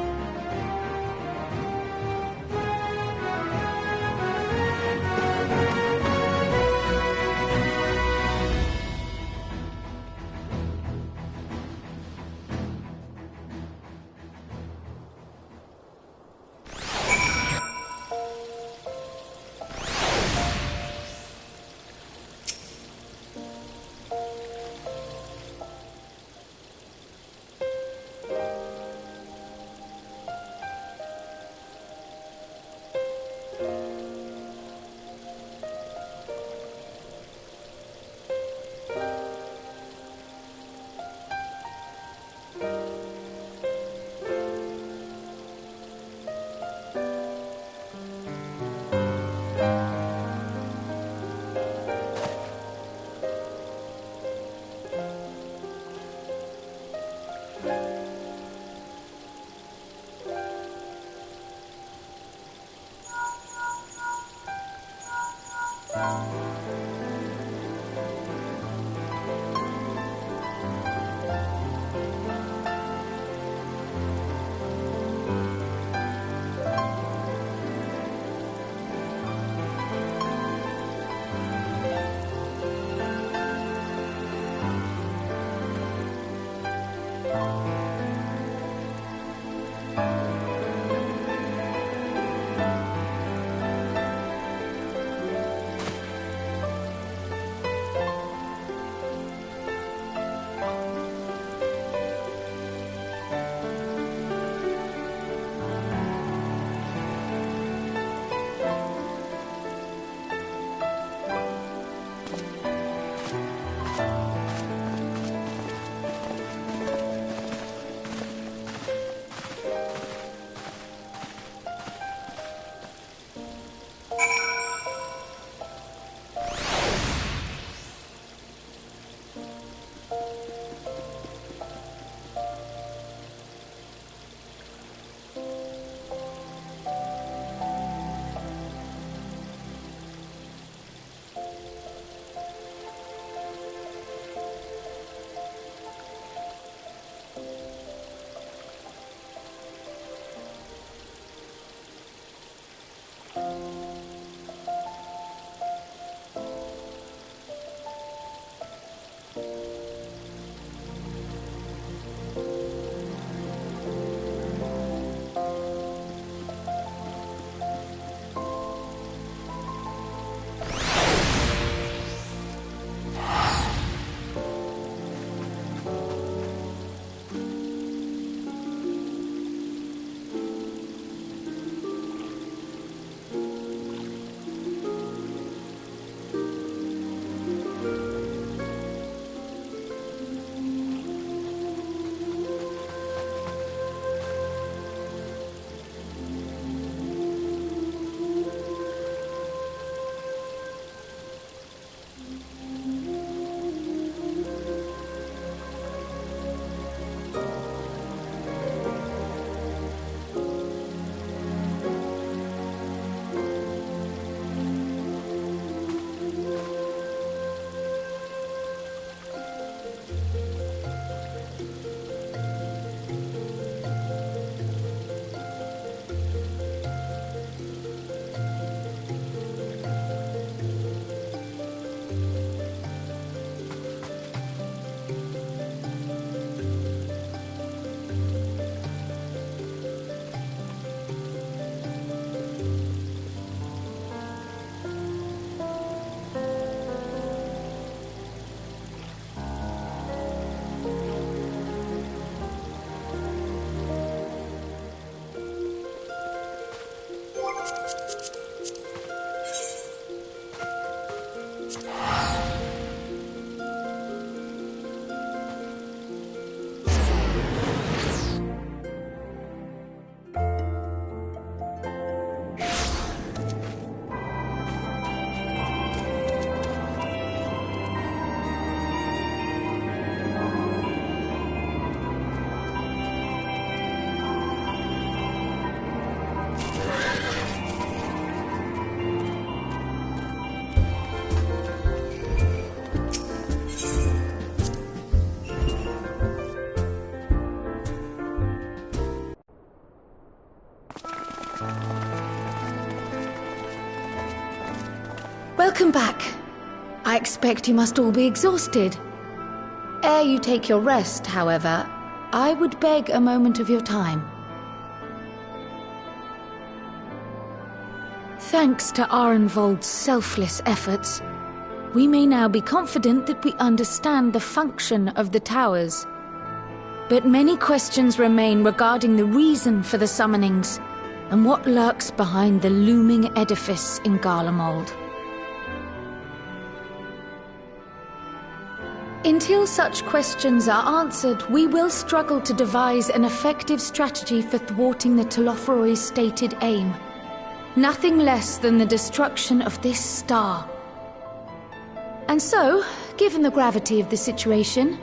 Welcome back. I expect you must all be exhausted. Ere you take your rest, however, I would beg a moment of your time. Thanks to Arenvold's selfless efforts, we may now be confident that we understand the function of the towers. But many questions remain regarding the reason for the summonings and what lurks behind the looming edifice in Garlemald. Until such questions are answered, we will struggle to devise an effective strategy for thwarting the Telophoroi's stated aim. Nothing less than the destruction of this star. And so, given the gravity of the situation,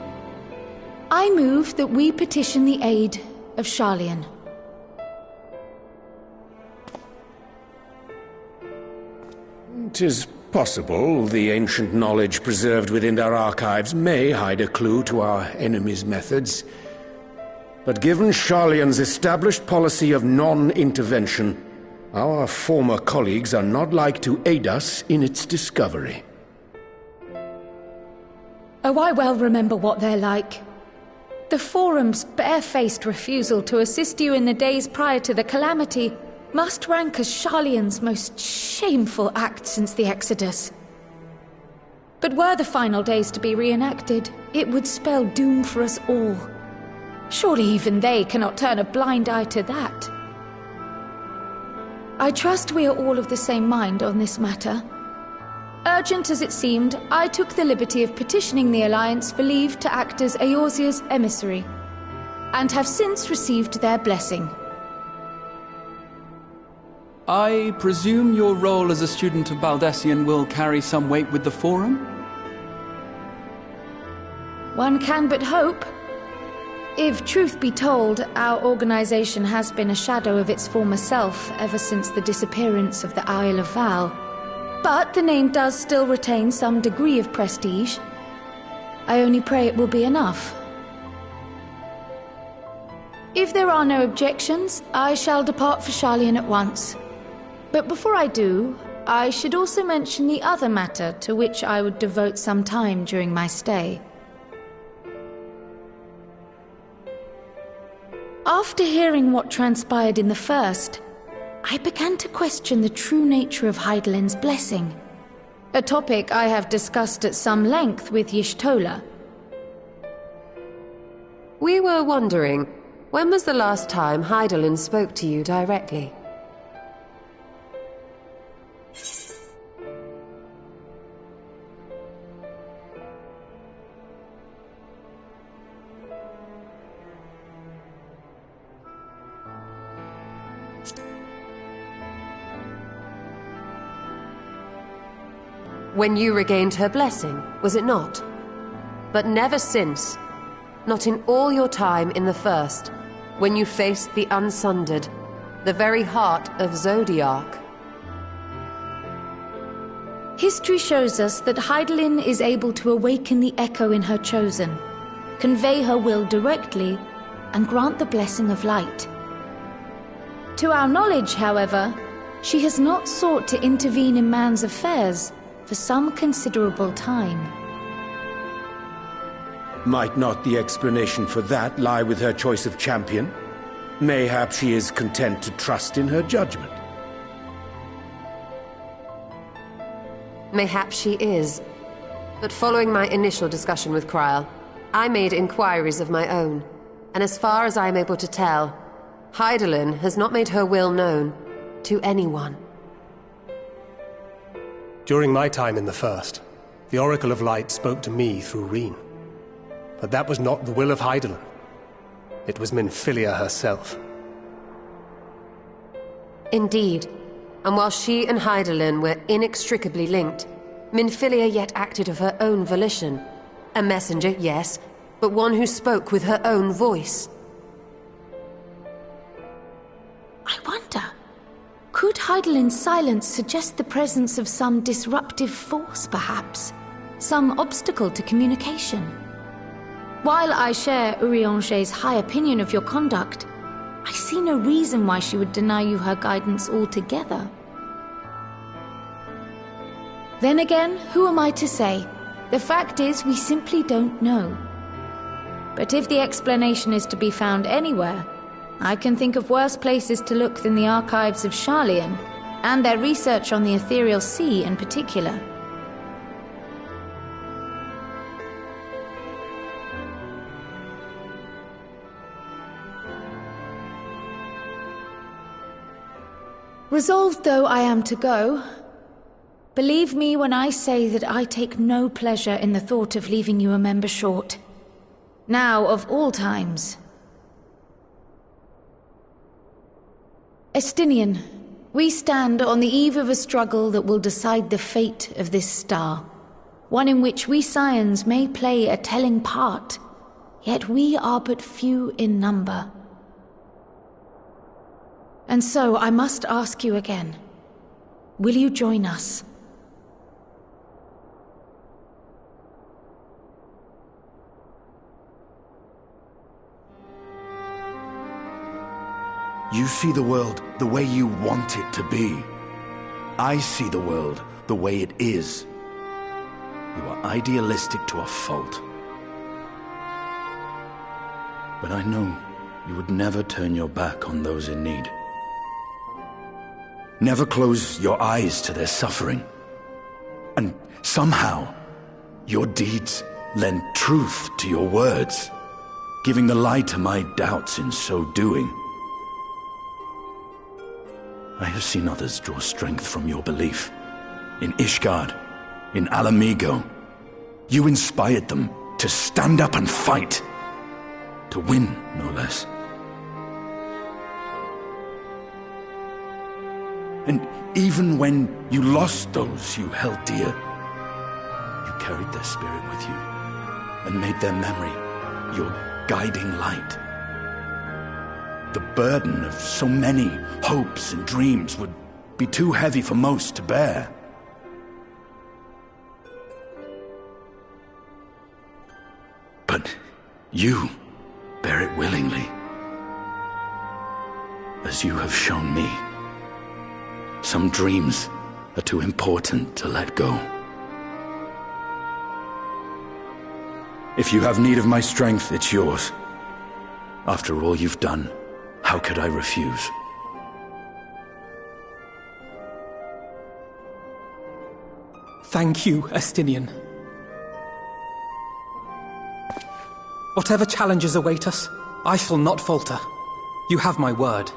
I move that we petition the aid of Sharlayan. 'Tis possible the ancient knowledge preserved within our archives may hide a clue to our enemy's methods. But given Sharlayan's established policy of non-intervention, our former colleagues are not like to aid us in its discovery. Oh, I well remember what they're like. The Forum's barefaced refusal to assist you in the days prior to the calamity must rank as Sharlayan's most shameful act since the Exodus. But were the final days to be reenacted, it would spell doom for us all. Surely even they cannot turn a blind eye to that. I trust we are all of the same mind on this matter. Urgent as it seemed, I took the liberty of petitioning the Alliance for leave to act as Eorzea's emissary, and have since received their blessing. I presume your role as a student of Baldessian will carry some weight with the Forum? One can but hope. If truth be told, our organization has been a shadow of its former self ever since the disappearance of the Isle of Val. But the name does still retain some degree of prestige. I only pray it will be enough. If there are no objections, I shall depart for Sharlayan at once. But before I do, I should also mention the other matter to which I would devote some time during my stay. After hearing what transpired in the first, I began to question the true nature of Hydaelyn's blessing, a topic I have discussed at some length with Y'shtola. We were wondering, when was the last time Hydaelyn spoke to you directly? When you regained her blessing, was it not? But never since. Not in all your time in the First, when you faced the Unsundered, the very heart of Zodiark. History shows us that Hydaelyn is able to awaken the echo in her chosen, convey her will directly, and grant the blessing of light. To our knowledge, however, she has not sought to intervene in man's affairs for some considerable time. Might not the explanation for that lie with her choice of champion? Mayhap she is content to trust in her judgment. Mayhap she is. But following my initial discussion with Kryl, I made inquiries of my own, and as far as I am able to tell, Hydaelyn has not made her will known to anyone. During my time in the First, the Oracle of Light spoke to me through Reen. But that was not the will of Hydaelyn. It was Minfilia herself. Indeed. And while she and Hydaelyn were inextricably linked, Minfilia yet acted of her own volition. A messenger, yes, but one who spoke with her own voice. I wonder, could Hydaelyn's silence suggest the presence of some disruptive force, perhaps? Some obstacle to communication? While I share Urianger's high opinion of your conduct, I see no reason why she would deny you her guidance altogether. Then again, who am I to say? The fact is, we simply don't know. But if the explanation is to be found anywhere, I can think of worse places to look than the archives of Sharlayan, and their research on the Ethereal Sea in particular. Resolved though I am to go, believe me when I say that I take no pleasure in the thought of leaving you a member short. Now, of all times. Estinian, we stand on the eve of a struggle that will decide the fate of this star. One in which we Scions may play a telling part, yet we are but few in number. And so I must ask you again, will you join us? You see the world the way you want it to be. I see the world the way it is. You are idealistic to a fault. But I know you would never turn your back on those in need. Never close your eyes to their suffering. And somehow, your deeds lend truth to your words, giving the lie to my doubts in so doing. I have seen others draw strength from your belief. In Ishgard, in Alamigo, you inspired them to stand up and fight. To win, no less. And even when you lost those you held dear, you carried their spirit with you and made their memory your guiding light. The burden of so many hopes and dreams would be too heavy for most to bear. But you bear it willingly, as you have shown me. Some dreams are too important to let go. If you have need of my strength, it's yours. After all you've done, how could I refuse? Thank you, Estinian. Whatever challenges await us, I shall not falter. You have my word.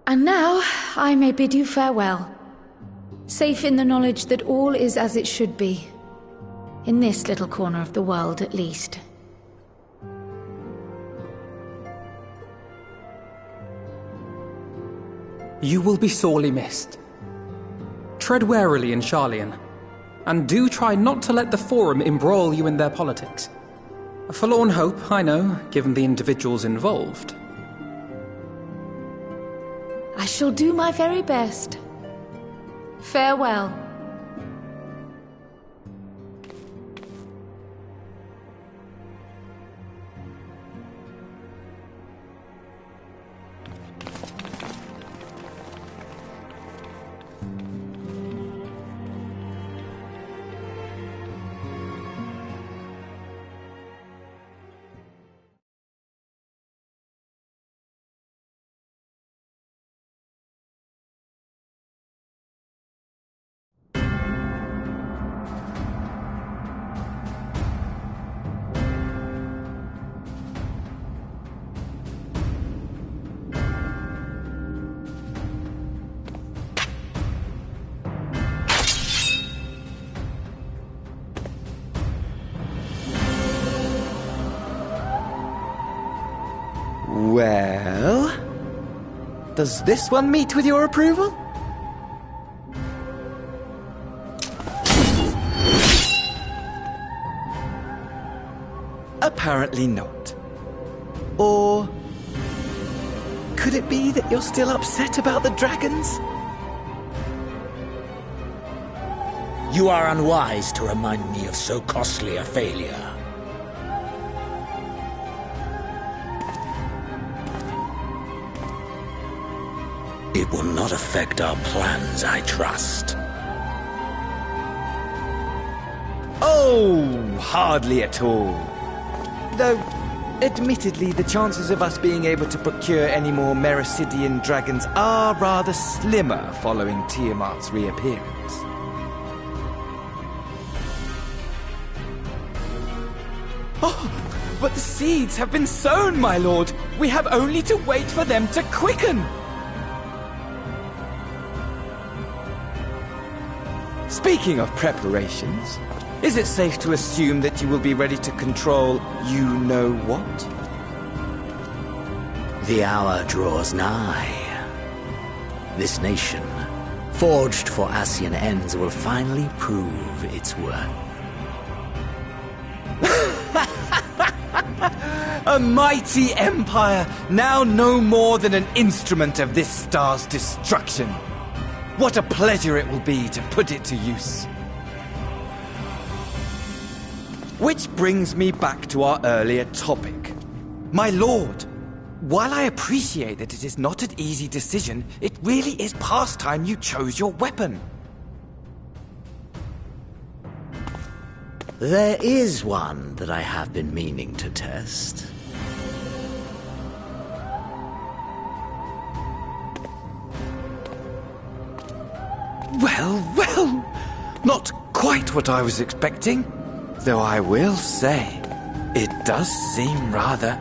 And now, I may bid you farewell. Safe in the knowledge that all is as it should be. In this little corner of the world, at least. You will be sorely missed. Tread warily in Sharlayan, and do try not to let the Forum embroil you in their politics. A forlorn hope, I know, given the individuals involved. I shall do my very best. Farewell. Well, does this one meet with your approval? Apparently not. Or could it be that you're still upset about the dragons? You are unwise to remind me of so costly a failure. It will not affect our plans, I trust. Oh, hardly at all. Though, admittedly, the chances of us being able to procure any more Mericidian dragons are rather slimmer following Tiamat's reappearance. Oh, but the seeds have been sown, my lord. We have only to wait for them to quicken. Speaking of preparations, is it safe to assume that you will be ready to control you-know-what? The hour draws nigh. This nation, forged for Ascian ends, will finally prove its worth. A mighty empire, now no more than an instrument of this star's destruction. What a pleasure it will be to put it to use. Which brings me back to our earlier topic. My lord, while I appreciate that it is not an easy decision, it really is past time you chose your weapon. There is one that I have been meaning to test. Well, well, not quite what I was expecting. Though I will say, it does seem rather